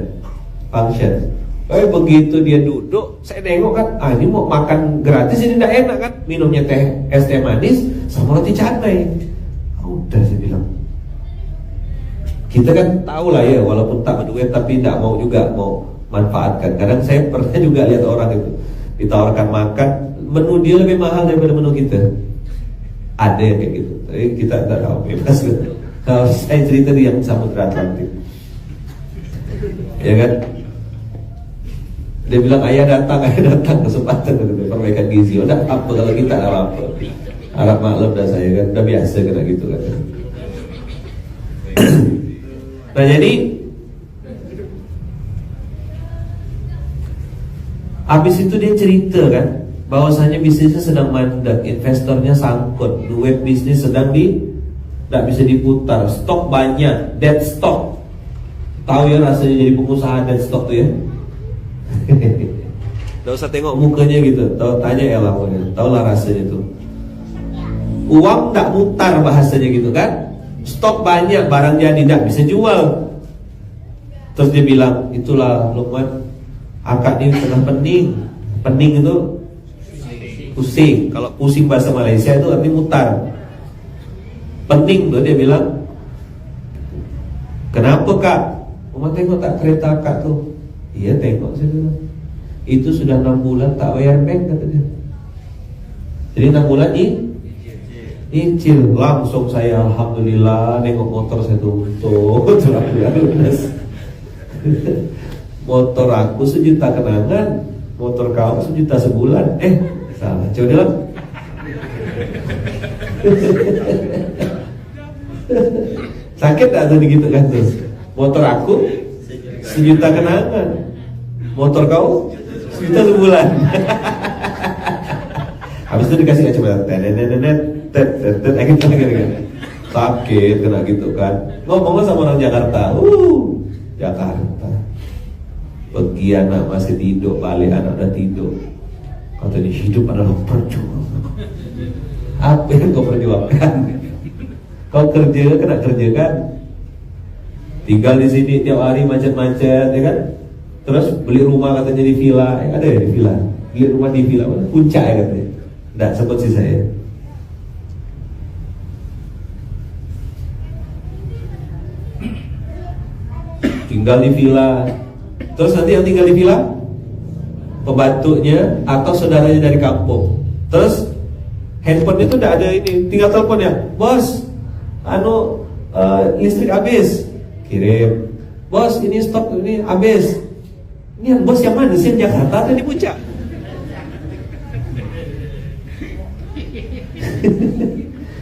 function. Begitu dia duduk, saya nengok kan, ini mau makan gratis, ini tidak enak kan, minumnya es teh manis sama roti canai. Udah saya bilang, kita kan tahu lah ya, walaupun tak berduit tapi tidak mau juga mau manfaatkan. Kadang saya pernah juga lihat orang itu ditawarkan makan, menu dia lebih mahal daripada menu kita. Ada yang kayak gitu, tapi kita tidak tahu bebas. Kalau saya cerita di yang Samudra Atlantik, ya kan? Dia bilang ayah datang kesempatan untuk perbaikan gizi. Udah apa kalau kita Arab Arab maklum dah saya kan, udah biasa kena gitu kan. Nah jadi habis itu dia cerita kan, bahwasanya bisnisnya sedang mandek, investornya sangkut, duit bisnis sedang tidak bisa diputar, stok banyak, dead stock. Tahu ya rasanya jadi pengusaha dead stock tuh ya. Tidak usah tengok mukanya gitu, tanya ya lah, tahu lah rasanya tuh. Uang tidak mutar bahasanya gitu kan. Stok banyak, barang jadi tidak bisa jual. Terus dia bilang, itulah Luqman, akak ini tengah pening. Pening itu pusing. Kalau pusing bahasa Malaysia itu artinya mutar. Pening tuh dia bilang. Kenapa kak? Mama tengok tak kereta akak tuh. Iya tengok saya bilang. Itu sudah 6 bulan tak bayar bank katanya. Jadi 6 bulan incil. Langsung saya alhamdulillah nengok motor saya tutup. Motor aku 1 juta kenangan, motor kau 1 juta sebulan. Salah. Coba bilang. Sakit tak tuh gitu kan tuh. Motor aku 1 juta kenangan, motor kau 1 juta sebulan. Habis itu dikasih coba sakit kena gitu kan. Ngomongnya sama orang Jakarta. Jakarta. Pergi anak masih tidur, balik anak udah tidur. Katanya hidup adalah perjuangan. Apa yang kau perjuangkan? Kau kerja kena kerja kan? Tinggal di sini tiap hari macet-macet, ya kan? Terus beli rumah katanya di villa, ada ya di villa? Beli rumah di villa, puncak ya katanya. Tidak sempat sih saya. Tinggal di villa. Terus nanti yang tinggal di villa pembantunya atau saudaranya dari kampung. Terus handphone itu tidak ada ini, tinggal telepon ya, bos, listrik habis. Kirim, bos ini stok ini habis. Ini yang bos yang mana sih, yang Jakarta atau di puncak?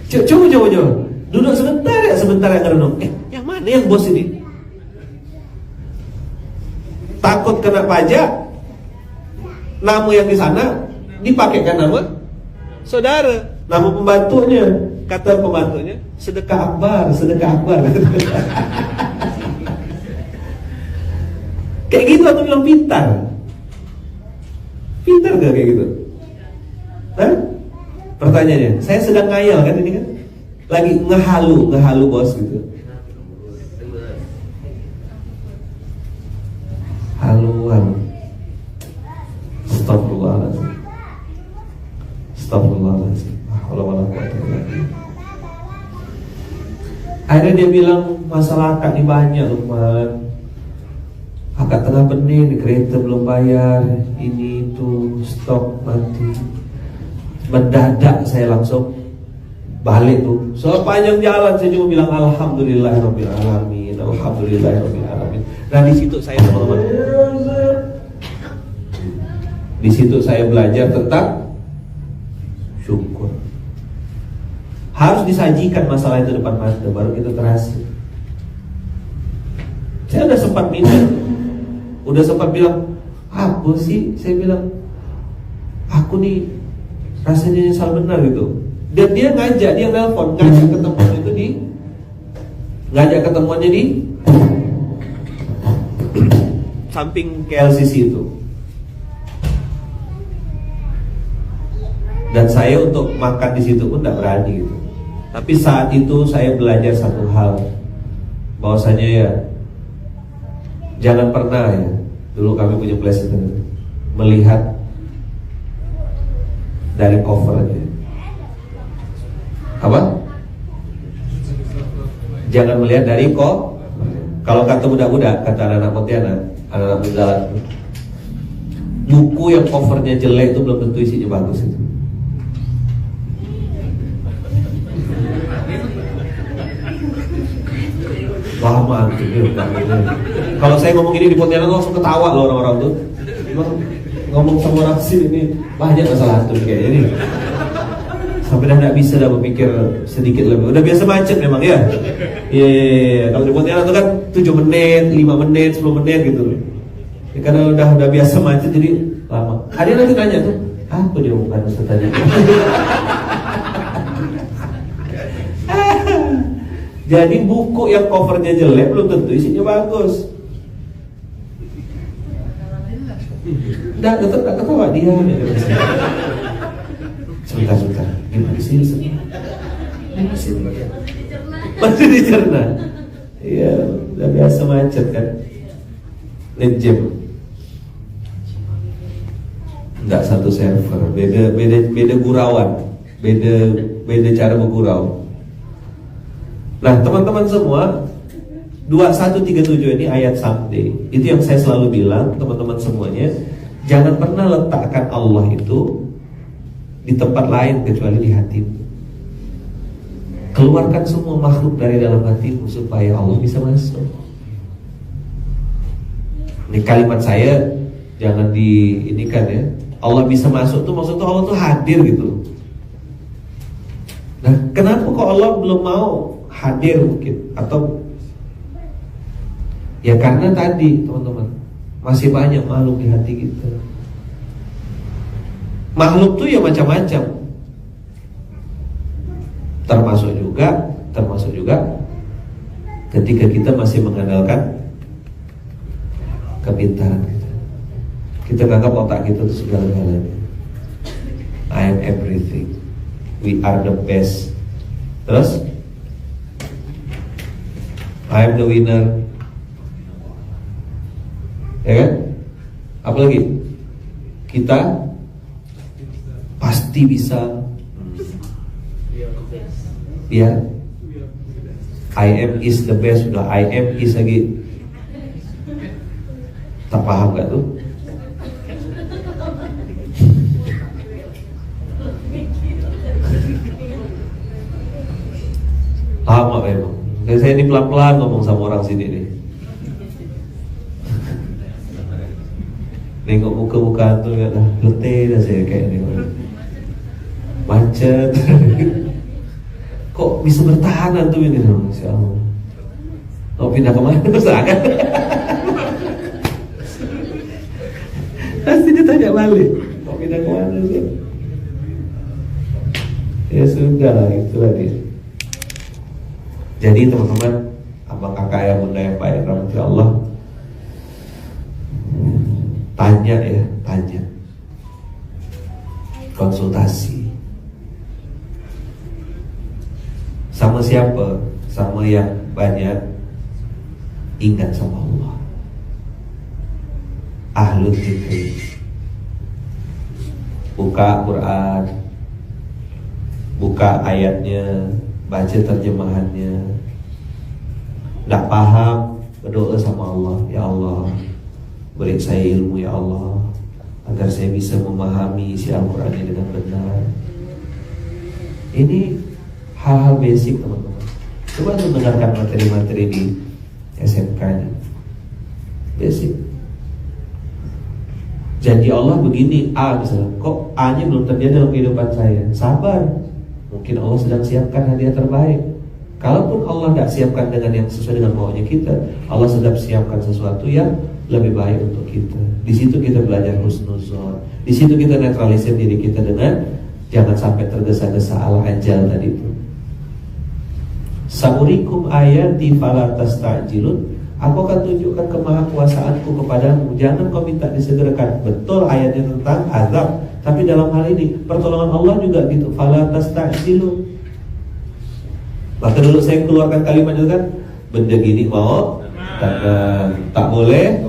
Coba duduk sebentar ya merenung. Yang mana yang bos ini? Takut kena pajak, nama yang di sana dipakaikan nama saudara, nama pembantunya. Kata pembantunya, sedekah akbar. Kayak gitu atau bilang pintar gak kayak gitu? Hah? Pertanyaannya, saya sedang ngayal kan ini kan? lagi ngehalu bos gitu. Haluan. Astagfirullahaladzim. Astagfirullahaladzim. Akhirnya dia bilang, masalah akad ini banyak Lukman. Akad tengah benih, kereta belum bayar, ini itu, stok mati. Mendadak saya langsung balik tuh. Sepanjang jalan saya cuma bilang alhamdulillahirabbil alamin, alhamdulillahirabbil alamin. Nah di situ saya teman-teman, di situ saya belajar tentang syukur. Harus disajikan masalah itu depan mata baru kita terhasil. Saya udah sempat minta, udah sempat bilang, apa sih? Saya bilang, aku nih rasanya nyesal benar gitu. Dan dia ngajak, dia nelpon, ngajak ketemuan itu ngajak ketemuannya di samping KLCC itu. Dan saya untuk makan di situ pun tidak berani gitu. Tapi saat itu saya belajar satu hal, bahwasanya ya jangan pernah ya, dulu kami punya pelajaran melihat dari cover aja. Apa? Jangan melihat dari kok. Kalau kata budak-budak, kata anak-anak Pontianak, anak-anak Bengalan, buku yang covernya jelek itu belum tentu isinya bagus itu. Lama gitu. Kalau saya ngomong ini di Pontianak langsung ketawa loh orang-orang tuh. Ngomong sama orang sini ini banyak masalah tuh kayaknya ini. Sampai dah tidak bisa dah berpikir sedikit lebih. Udah biasa macet memang ya. Iya. Kalau di Pontianak itu kan 7 menit, 5 menit, 10 menit gitu. Ya, karena udah biasa macet jadi lama. Ada nanti nanya tuh, apa dia bukan Ustaz tadi? Jadi buku yang covernya jelek belum tentu isinya bagus. Dah tetap tak ketawa dia. Sebentar. Gimana sih? Masih dicerna. Iya, udah biasa macet kan. Ngejam. Enggak satu server, beda gurauan, beda cara bergurau. Nah, teman-teman semua, 2137 ini ayat someday. Itu yang saya selalu bilang, teman-teman semuanya, jangan pernah letakkan Allah itu di tempat lain kecuali di hatimu. Keluarkan semua makhluk dari dalam hatimu supaya Allah bisa masuk. Ini kalimat saya jangan diinikan ya. Allah bisa masuk tuh maksudnya Allah tuh hadir gitu. Nah, kenapa kok Allah belum mau hadir mungkin? Atau ya karena tadi teman-teman, masih banyak makhluk di hati kita. Makhluk tuh ya macam-macam. Termasuk juga ketika kita masih mengandalkan kepintaran kita. Kita anggap otak kita itu segala-galanya. I am everything. We are the best. Terus I am the winner. Ya kan? Apalagi kita pasti bisa. Ya, I am is the best. Sudah I am is lagi. Tak paham gak tuh? Lama memang. Dan saya ini pelan-pelan ngomong sama orang sini nih. Nengok muka-muka tuh ya dah letih dah saya kayak ini. Macet. Kok bisa bertahan tuh ini? Masya Allah. Mau pindah kemana? Serahkan. Pasti ditanya balik. Mau pindah kemana sih? Ya sudah, itulah dia. Jadi teman-teman, abang kakak yang bunda yang baik, rahmati Allah, tanya, konsultasi. Sama siapa? Sama yang banyak ingat sama Allah. Ahlul dzikri. Buka Quran, buka ayatnya, baca terjemahannya. Nggak paham, berdoa sama Allah. Ya Allah, beri saya ilmu ya Allah, agar saya bisa memahami isi Al-Quran ini dengan benar. Ini hal-hal basic teman-teman. Coba mendengarkan materi-materi di SMK ini. Basic. Janji Allah begini, A misalnya, kok A-nya belum terjadi dalam kehidupan saya? Sabar, mungkin Allah sedang siapkan hadiah terbaik. Kalaupun Allah tidak siapkan dengan yang sesuai dengan maunya kita, Allah sedang siapkan sesuatu yang lebih baik untuk kita. Di situ kita belajar husnuzon. Di situ kita netralisir diri kita dengan jangan sampai tergesa-gesa al-ajal tadi itu. Saurikum ayati fala tastajilun. Aku akan tunjukkan kemahakuasaanku kepadamu. Jangan kau minta disegerakan. Betul ayatnya tentang azab, tapi dalam hal ini pertolongan Allah juga gitu. Fala tastajilun. Maka dulu saya keluarkan kalimat itu kan, benda gini mau tak boleh.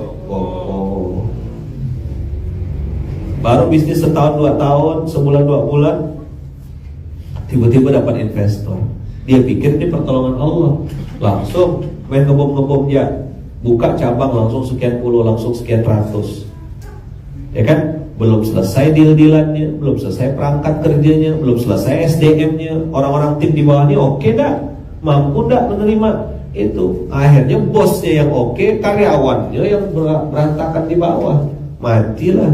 Baru bisnis setahun 2 tahun, sebulan 2 bulan, tiba-tiba dapat investor. Dia pikir ini pertolongan Allah, langsung main ngebom ya, buka cabang langsung sekian puluh, langsung sekian ratus. Ya kan? Belum selesai deal-dealannya, belum selesai perangkat kerjanya, belum selesai SDM-nya, orang-orang tim di bawah ini oke dah, mampu dah menerima itu. Akhirnya bosnya yang oke, karyawannya yang berantakan di bawah, matilah.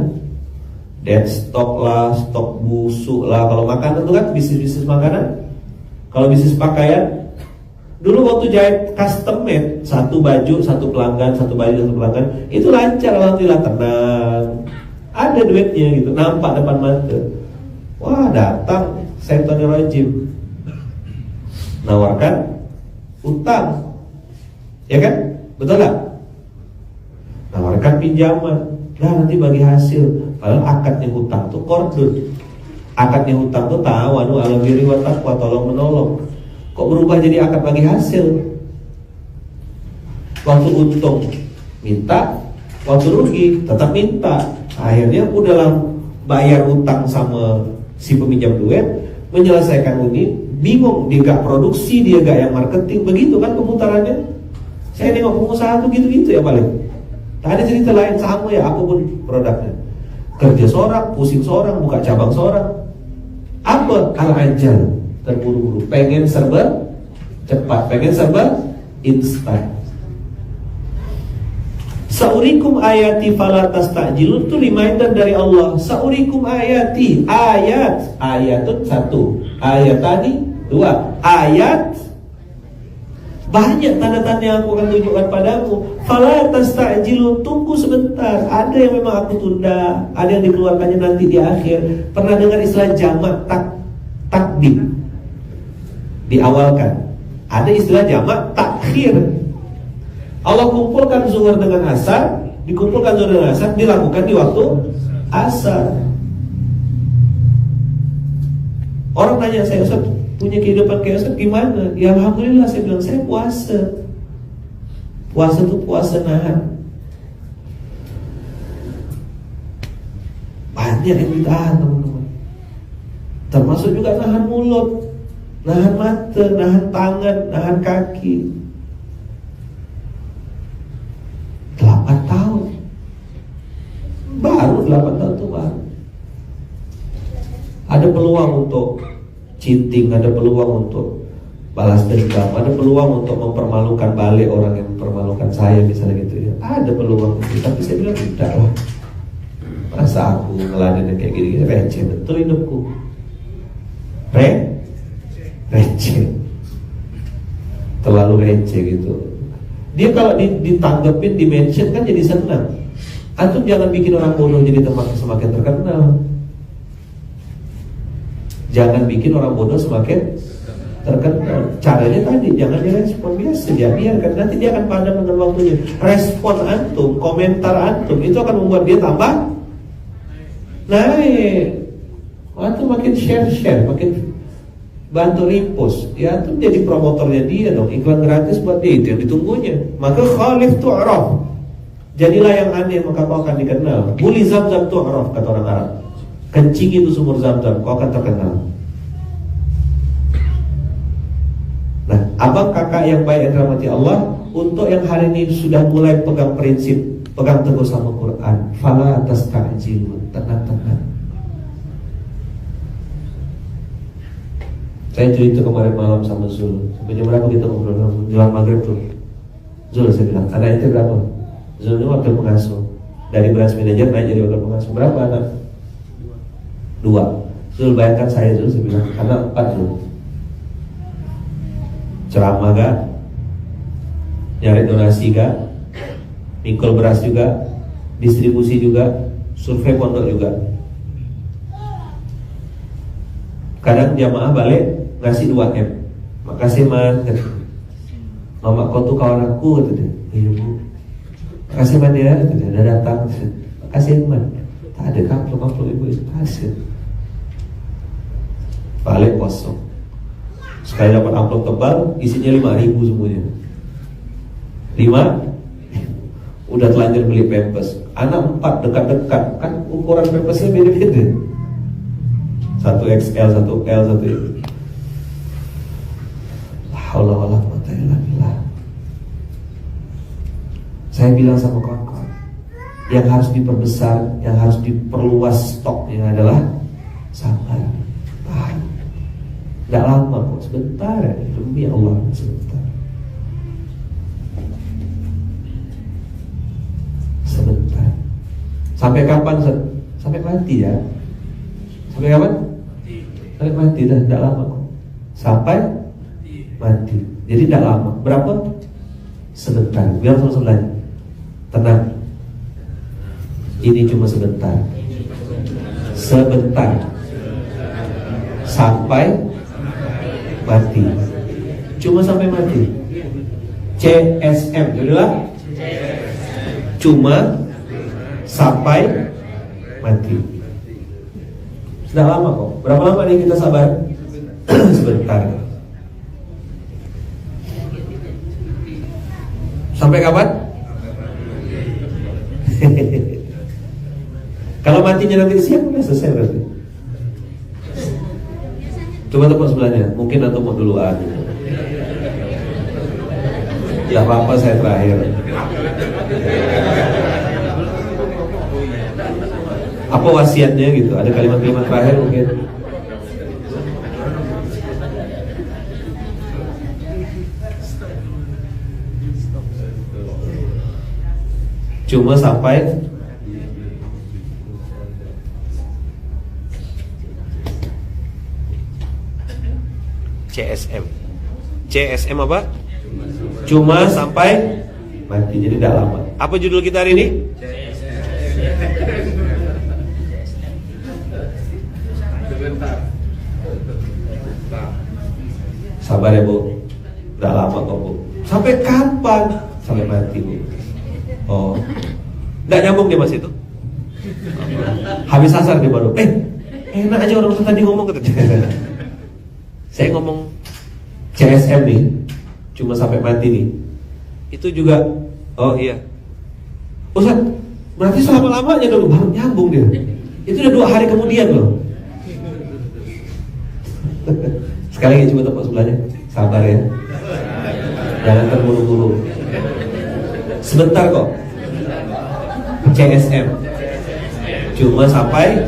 Dead stock lah, stok busuk lah. Kalau makanan itu kan bisnis-bisnis makanan. Kalau bisnis pakaian, dulu waktu jahit custom made, satu baju, satu pelanggan, satu baju, satu pelanggan, itu lancar, alhamdulillah, tenang. Ada duitnya gitu, nampak depan mata. Wah, datang setannya rajim, nawarkan utang, ya kan? Betul gak? Nawarkan pinjaman, nah nanti bagi hasil. Padahal akadnya hutang tuh kordun. Akadnya hutang tuh ta'awanu 'alal birri wat taqwa, tolong menolong. Kok berubah jadi akad bagi hasil? Waktu untung minta, waktu rugi tetap minta. Akhirnya udahlah bayar utang sama si peminjam duit, menyelesaikan ini, bingung, dia gak produksi, dia gak yang marketing, begitu kan keputarannya. Saya nengok pengusaha tuh gitu-gitu ya paling. Tak ada cerita lain, sama ya apapun produknya. Kerja seorang, pusing seorang, buka cabang seorang. Apa? Al-ajal, terburu-buru, pengen serba cepat, pengen serba instan. Saurikum ayati fala tastajilun, itu reminder dari Allah. Saurikum ayati, ayat itu 1, ayat tadi 2, ayat banyak tanda-tanda yang aku akan tunjukkan padamu. Fala tastajilun, tunggu sebentar. Ada yang memang aku tunda, ada yang dikeluarkannya nanti di akhir. Pernah dengar istilah jamak takdim? Diawalkan. Ada istilah jamak takhir. Allah kumpulkan zuhur dengan asar, dikumpulkan zuhur dengan asar, dilakukan di waktu asar. Orang tanya saya, Ustaz, punya kehidupan kayak Ustaz gimana? Ya alhamdulillah, saya bilang saya puasa. Puasa itu puasa nahan. Banyak yang ditahan teman-teman. Termasuk juga nahan mulut, nahan mata, nahan tangan, nahan kaki. 8 tahun. Baru 8 tahun itu baru. Ada peluang untuk cheating, ada peluang untuk balas dendam, ada peluang untuk mempermalukan balik orang yang mempermalukan saya misalnya gitu ya. Ada peluang itu, tapi saya bilang tidak lah. Masa aku ngeladenin kayak gini, receh betul hidupku. Receh. Terlalu receh gitu. Dia kalau ditanggepin, di-mention kan jadi senang. Antum jangan bikin orang bodoh jadi semakin terkenal. Jangan bikin orang bodoh semakin terkenal. Caranya tadi, jangan direspon biasa, dia biarkan, nanti dia akan padam dengan waktunya. Respon antum, komentar antum, itu akan membuat dia tambah naik. Antum makin share, makin bantu repost, ya tuh jadi promotornya dia dong, iklan gratis buat dia, itu yang ditunggunya. Maka khalif tu'raf, jadilah yang aneh maka kau akan dikenal. Buli Zamzam tu'raf, kata orang Arab. Kencing itu sumur Zamzam, kau akan terkenal. Nah, abang kakak yang baik yang dirahmati Allah, untuk yang hari ini sudah mulai pegang prinsip, pegang teguh sama Quran, fala tasta'jilun, tenang-tenang. Saya cerita kemarin malam sama Zul, sampai jam berapa kita ngobrol, jelang maghrib tuh. Zul, saya bilang, anak itu berapa? Zul ini wakil pengasuh, dari branch manager naik jadi wakil pengasuh. Berapa anak? 2. Zul, bayangkan saya Zul, saya bilang, anak 4 Zul. Ceramah gak? Nyari donasi gak? Mikul beras juga, distribusi juga, survei pondok juga. Kadang jamaah balik ngasih 2M. Makasih man, mama kau tuh kawan aku, kata dia. Iya bu. Makasih man ya, kata dia. Udah datang. Makasih man. Tak ada kampung ibu itu kasih. Balik kosong. Sekali dapat amplop tebal, isinya 5.000 semuanya. 5. Udah telanjur beli pampers. Anak 4 dekat-dekat, kan ukuran pampersnya beda-beda. 1XL, 1L, 1 itu. Allah wala quwwata illa billah. Saya bilang sama kawan-kawan, yang harus diperbesar, yang harus diperluas stoknya adalah sabar, tahan. Tidak lama kok, sebentar ya, demi Allah, sebentar. Sebentar. Sampai kapan? Sampai mati ya. Sampai kapan? Sampai mati dah, tidak lama kok. Sampai mati. Jadi tidak lama. Berapa? Sebentar. Biar sama sebelahnya. Tenang. Ini cuma sebentar. Sebentar. Sampai mati. Cuma sampai mati. CSM. Jadilah. Cuma sampai mati. Sudah lama kok. Berapa lama nih kita sabar? Sebentar. Sampai kapan? Kalau matinya nanti siang udah selesai berarti. Coba tepuk sebelahnya. Mungkin atau mau duluan. Tidak apa-apa, saya terakhir. Apa wasiatnya gitu? Ada kalimat-kalimat terakhir mungkin. Cuma sampai CSM. CSM apa? Cuma sampai mati. Jadi tidak lama. Apa judul kita hari ini? Sabar ya bu. Tidak lama kok bu. Sampai kapan? Sampai mati bu. Oh, tidak nyambung dia mas itu. Habis asar dia baru. Enak aja orang tadi ngomong gitu. Saya ngomong CSM nih, cuma sampai mati nih. Itu juga. Oh iya. Ustaz, berarti selama-lamanya dulu baru nyambung dia. Itu udah 2 hari kemudian loh. Sekali lagi coba tepuk sebelahnya. Sabar ya. Jangan terburu-buru. Sebentar kok. CSM. Cuma sampai.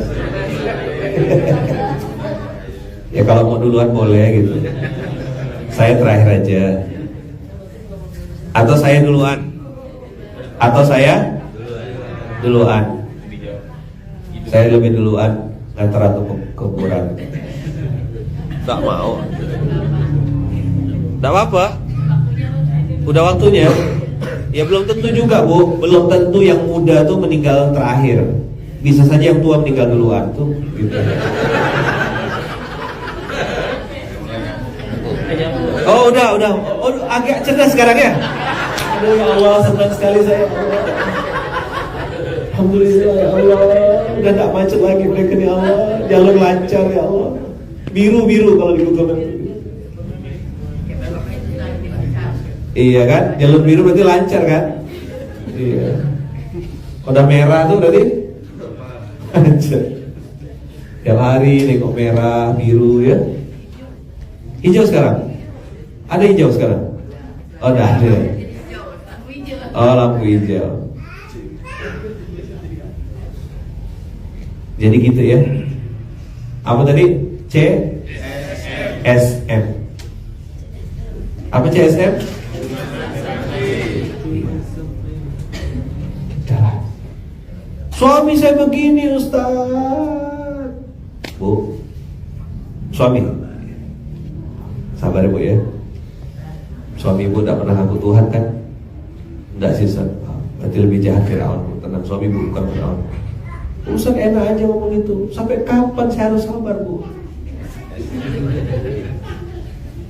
Ya kalau mau duluan boleh gitu. Saya terakhir aja. Atau saya duluan. Atau saya duluan. Saya lebih duluan ngantar atau kuburan. Tak mau. Tak apa-apa. Udah waktunya. Ya belum tentu juga bu. Belum tentu yang muda tuh meninggal terakhir. Bisa saja yang tua meninggal duluan tuh gitu. Oh udah. Oh agak cerdas sekarang ya. Aduh ya Allah, senang sekali saya. Alhamdulillah ya Allah. Udah tak macet lagi mereka ya Allah. Jalur lancar ya Allah. Biru kalau di Google Maps. Iya kan, jalur biru berarti lancar kan? Iya. Udah merah tuh berarti lancar. Tiap hari nengok merah, biru ya. Hijau sekarang? Ada hijau sekarang? Oh, udah ada. Oh, lampu hijau. Jadi gitu ya. Apa tadi? CSM. Apa CSM? Suami saya begini, Ustaz. Bu, suami, sabar ya Bu ya. Suami ibu tidak pernah ngaku Tuhan kan? Tidak sih Ustaz. Berarti lebih jahat Firaun. Tenang, suami ibu bukan Firaun. Ustaz enak aja ngomong itu. Sampai kapan saya harus sabar Bu?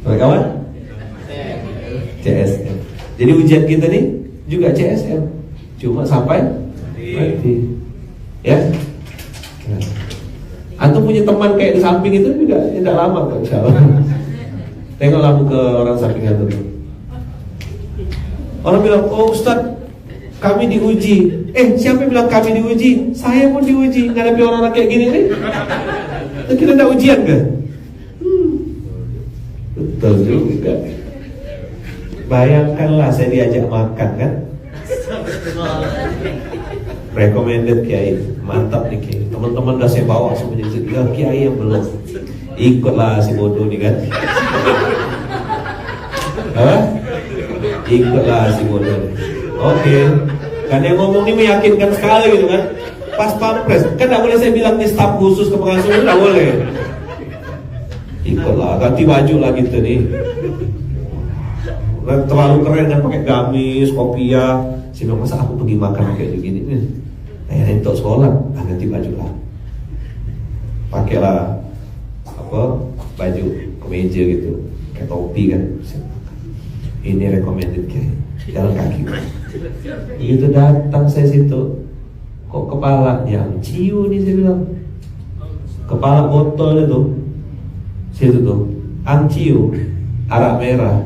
Oke kawan? CSM. Jadi ujian kita nih juga CSM. Cuma sampai mati. Ya. Antum punya teman kayak di samping itu juga tidak lama kok insyaallah. Tengoklah ke orang samping antum. Orang bilang, "Oh Ustaz, kami diuji." Siapa yang bilang kami diuji? Saya pun diuji. Ngadapi orang-orang kayak gini nih. Kita tidak ujian ke? Betul juga. Bayangkanlah saya diajak makan kan? Recommended Kiai, mantap nih Kiai. Teman-teman udah saya bawa semuanya. Ya, Kiai yang belum ikutlah si bodoh nih kan? Ikutlah si bodoh. Oke. Kan yang ngomong ini meyakinkan sekali gitu kan? Pas pampres, kan tidak boleh saya bilang nih staf khusus ke pengasuh, tidak boleh. Ikutlah, ganti baju lah gitu nih. Terlalu keren kan pakai gamis, kopiah. Saya bilang, masa aku pergi makan kayak begini nih? Untuk sekolah, ganti baju lah. Pakailah baju kemeja gitu, kayak topi kan. Ini recommended kayak jalan kaki. Itu datang saya situ, kok kepalanya ciu nih saya bilang. Kepala botol itu, situ tuh, angciu, arak merah.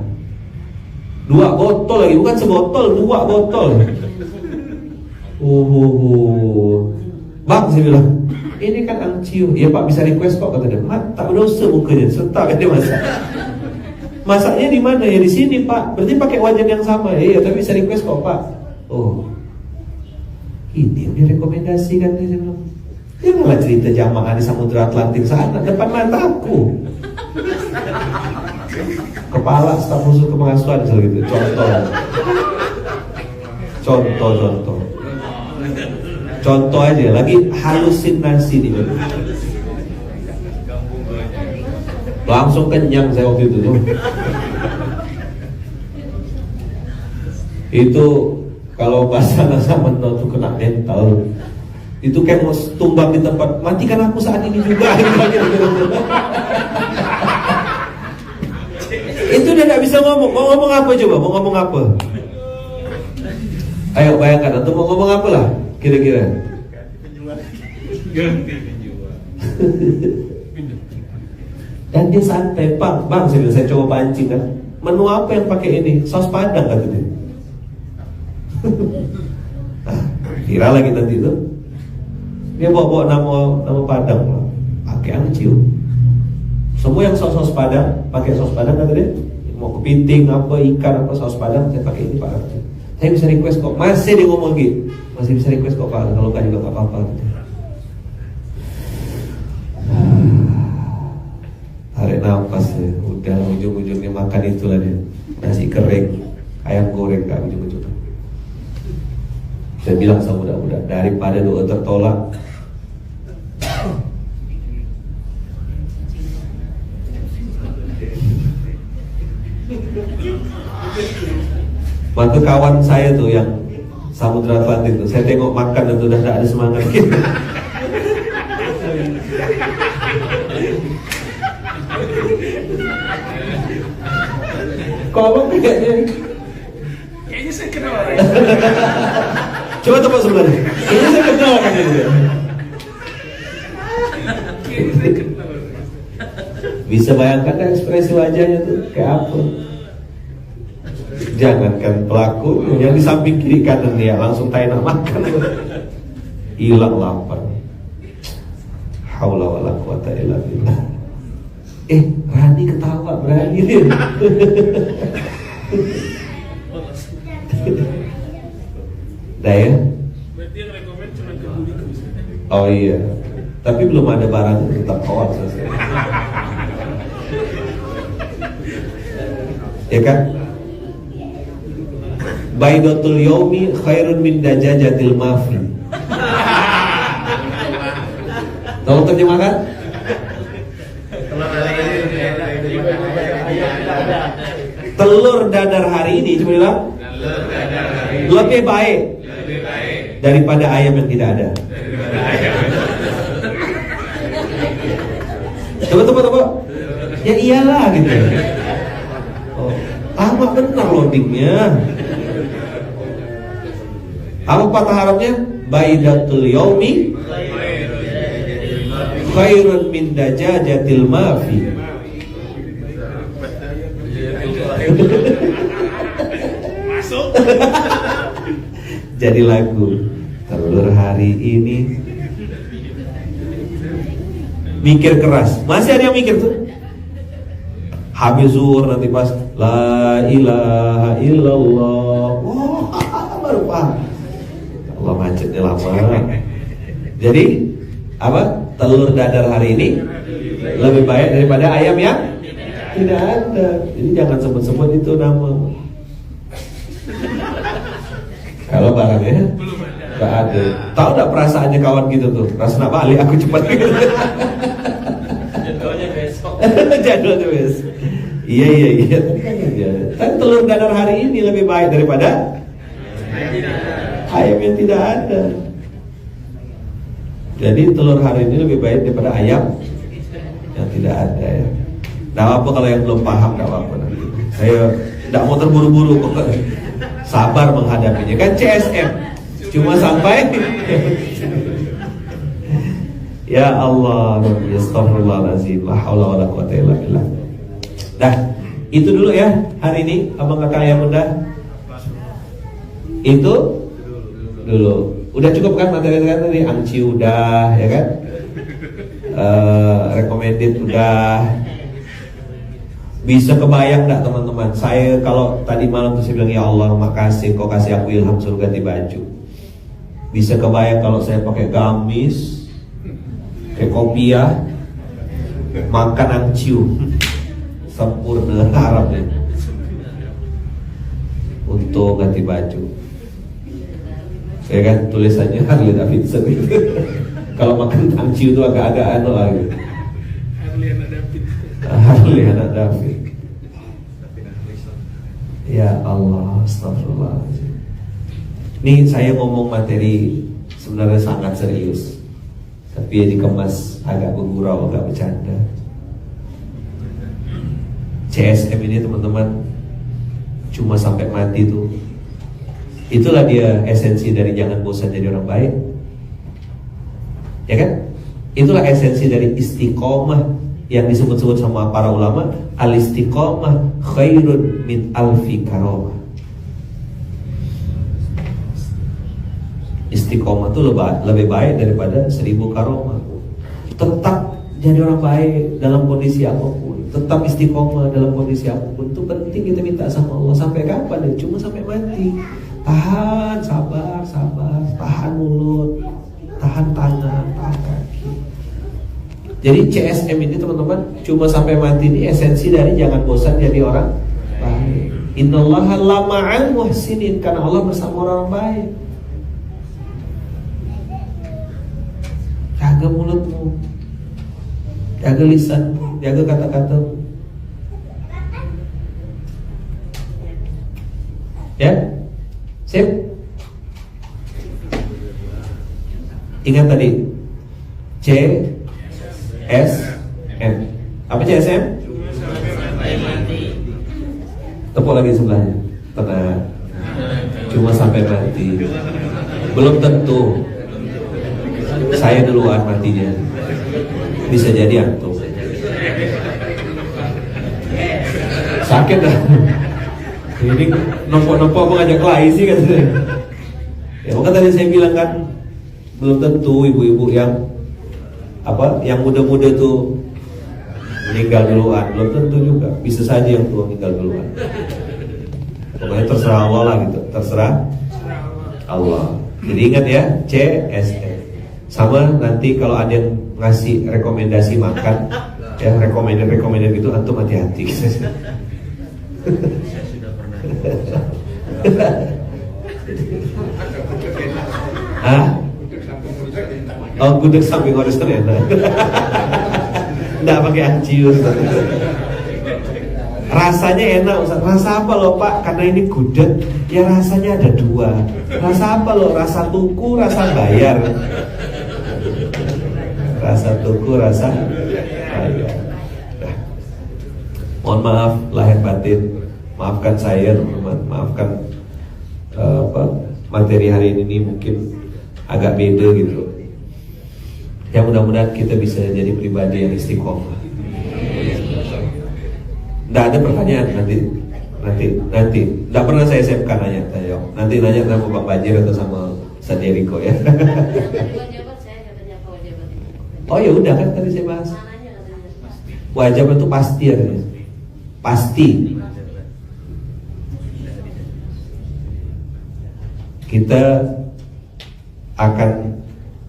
2 botol lagi, bukan sebotol, 2 botol. Bang, saya bilang, ini kan angciu. Iya Pak, bisa request kok, kata dia. Tak berdosa mukanya, serta kan dia masak. Masaknya di mana? Ya di sini Pak. Berarti pakai wajan yang sama. Iya, tapi bisa request kok Pak. Oh, ini yang direkomendasikan dia bilang. Dia malah cerita jamaah di Samudra Atlantik sana, depan mataku. Kepala staf khusus kepengasuhan gitu. Contoh aja, lagi halusinasi nih. Langsung kenyang saya waktu itu tuh. Itu kalau bahasa sama tuh kena mental. Itu kayak mau tumbang di tempat. Matikan aku saat ini juga. Itu dia tidak bisa ngomong. Mau ngomong apa coba? Mau ngomong apa? Ayo bayangkan, atau mau ngomong apa lah? Kira-kira. Dan dia santai, bang, saya coba pancing kan. Menu apa yang pakai ini? Saus padang kata dia. Nah, kira lagi nanti itu. Dia bawa nama padang, pakai angciu. Semua yang saus padang, pakai saus padang kata dia. Mau kepiting apa, ikan apa, saus padang saya pakai ini Pak. Saya bisa request kok, masih dia ngomong gitu. Masih bisa request kok Pak, kalau enggak juga enggak apa-apa gitu. Tarik nafas ya, udah ujung-ujungnya makan itulah dia. Nasi kering, ayam goreng enggak ujung-ujungnya. Saya bilang sama budak-budak, daripada doa tertolak, maka kawan saya tuh yang Samudra Atlantik tuh, saya tengok makan dan udah tidak ada semangat gitu. Kok abang kayaknya saya kenal orang. Coba tepuk sebelahnya. Kayaknya saya kenal kan ini. Bisa bayangkan kan ekspresi wajahnya tuh kayak apa? Jangankan pelaku, yang di samping kiri kanan dia langsung tak enak makan, hilang lapar. Haula wala quwata illa billah. Rani ketawa berani dia. Dah ya. Berarti yang rekomend cuma ke Budi bisa. Oh iya. Tapi belum ada barang tetap awal selesai. Ya kan? Baidatul yaumi khairun min dajajatil mafi. Tahu terjemahkan? Telur dadar hari ini cuma bilang lebih baik daripada ayam yang tidak ada. Coba. Ya iyalah gitu. Lama benar loadingnya. Apa patah harapnya? Baidatul yaumi khairun min dajajatil mafi. Masuk. Jadi lagu telur hari ini. Mikir keras. Masih ada yang mikir tuh. Habis zuhur nanti pas la ilaha illallah. Wah, baru paham. Allah macetnya lama. Jadi apa? Telur dadar hari ini lebih baik daripada ayam yang tidak ada. Jadi jangan sebut-sebut itu nama. Kalau barangnya nggak ada. Tahu nggak perasaannya kawan gitu tuh? Rasa nak balik aku cepat. Jadwalnya besok. Jadwalnya besok. Iya. Tapi telur dadar hari ini lebih baik daripada ayam yang tidak ada. Jadi telur hari ini lebih baik daripada ayam yang tidak ada ya. Tidak apa kalau yang belum paham, tidak apa nanti. Saya tidak mau terburu-buru kok. Sabar menghadapinya. Kan CSM cuma sampai. Ya Allah, astagfirullahaladzim, la haula wala quwata illa billah. Dah, itu dulu ya hari ini, abang kakak ayah bunda. Itu dulu. Udah cukup kan materi-materi tadi? Angci udah, ya kan? Recommended udah. Bisa kebayang gak teman-teman? Saya kalau tadi malam tuh saya bilang, ya Allah makasih kau kasih aku ilham suruh ganti baju. Bisa kebayang kalau saya pakai gamis, kayak kopiah, makan angciu, sempurna harapnya. Untuk ganti baju. Ya kan tulisannya Harley Davidson gitu. Kalau makan angciu itu agak-agak anu lah gitu. Harley anak David. Ya Allah, astagfirullahaladzim. Nih saya ngomong materi sebenarnya sangat serius, tapi ya dikemas agak bergurau, agak bercanda. CSM ini teman-teman cuma sampai mati tuh. Itulah dia esensi dari jangan bosan jadi orang baik. Ya kan? Itulah esensi dari istiqomah yang disebut-sebut sama para ulama, al-istiqomah khairun min alfi karamah. Istiqomah itu lebih baik daripada 1000 karamah. Tetap jadi orang baik dalam kondisi apapun, tetap istiqomah dalam kondisi apapun. Itu penting kita minta sama Allah. Sampai kapan? Cuma sampai mati. Tahan, sabar, tahan mulut, tahan tangan, tahan kaki. Jadi CSM ini teman-teman cuma sampai mati ini esensi dari jangan bosan jadi orang baik. Innallaha lama'al muhsinin, karena Allah bersama orang baik. Jaga mulutmu, jaga lisanmu, jaga kata-katamu. Ya, sip. Ingat tadi CSM. Apa CSM? Tepuk lagi sebelahnya. Tenang. Cuma sampai mati. Belum tentu. Saya duluan matinya. Bisa jadi antum. Sakit dah. Ini nopo-nopo apa ngajak lain sih katanya. Ya maka tadi saya bilang kan, belum tentu ibu-ibu yang muda-muda tuh meninggal duluan, belum tentu juga. Bisa saja yang tua meninggal duluan. Pokoknya terserah Allah lah gitu, terserah Allah. Jadi ingat ya, CSF. Sama nanti kalau ada yang ngasih rekomendasi makan, ya rekomendasi gitu, antum hati-hati. Hah? Oh, gudeg samping Horizon enak. Nggak pakai aciur. Rasanya enak Ustaz. Rasa apa loh Pak? Karena ini gudeg, ya rasanya ada dua. Rasa apa loh? Rasa tuku, rasa bayar. Rasa tuku, rasa bayar. Nah, mohon maaf lahir batin. Maafkan saya teman-teman. Maafkan materi hari ini mungkin agak beda gitu. Ya mudah-mudahan kita bisa jadi pribadi yang istiqomah. Nggak ada pertanyaan nanti. Nggak pernah saya SMK nanya. Nanti nanya sama Bang Bajir atau sama Ustaz Jericho ya. Oh ya udah kan tadi saya bahas. Wajib itu pasti ya. Pasti. Kita akan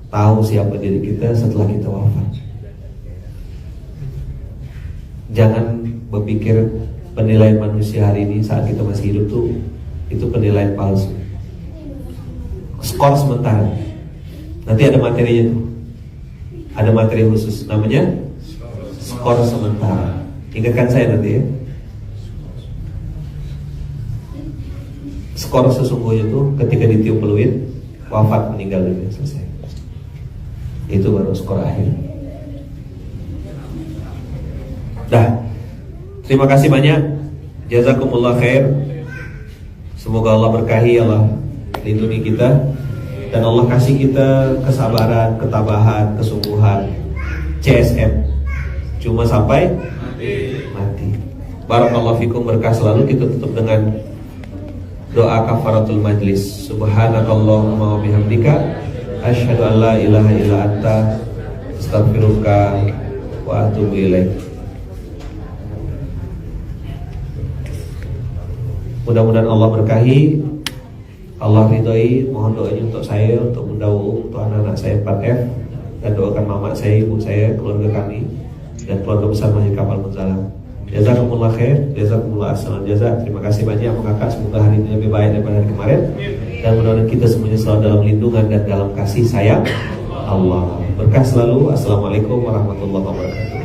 tahu siapa diri kita setelah kita wafat. Jangan berpikir penilaian manusia hari ini saat kita masih hidup tuh itu penilaian palsu. Skor sementara. Nanti ada materinya tuh. Ada materi khusus namanya skor sementara. Ingatkan saya nanti ya. Skor sesungguhnya tuh ketika ditiup peluit, wafat, meninggal dunia, selesai. Itu baru skor akhir. Dah. Terima kasih banyak. Jazakumullah khair. Semoga Allah berkahi, Allah lindungi kita, dan Allah kasih kita kesabaran, ketabahan, kesungguhan. CSM cuma sampai mati. Barakallahu fikum, berkah selalu. Kita tutup dengan doa kafaratul majlis. Subhanakallahumma wa bihamdika asyhadu an la ilaha illa anta astaghfiruka wa atubu ilaik. Mudah-mudahan Allah berkahi, Allah ridhoi. Mohon doanya untuk saya, untuk Bunda Uung, untuk anak-anak saya 4F, dan doakan mama saya, ibu saya, keluarga kami, dan keluarga besar Masjid Kapal Munzalam. Jazakumullah khair, jazakumullah ahsanal jaza. Terima kasih banyak Kakak. Semoga hari ini lebih baik daripada hari kemarin, dan mudah-mudahan kita semuanya selalu dalam lindungan dan dalam kasih sayang Allah. Berkah selalu. Assalamualaikum warahmatullahi wabarakatuh.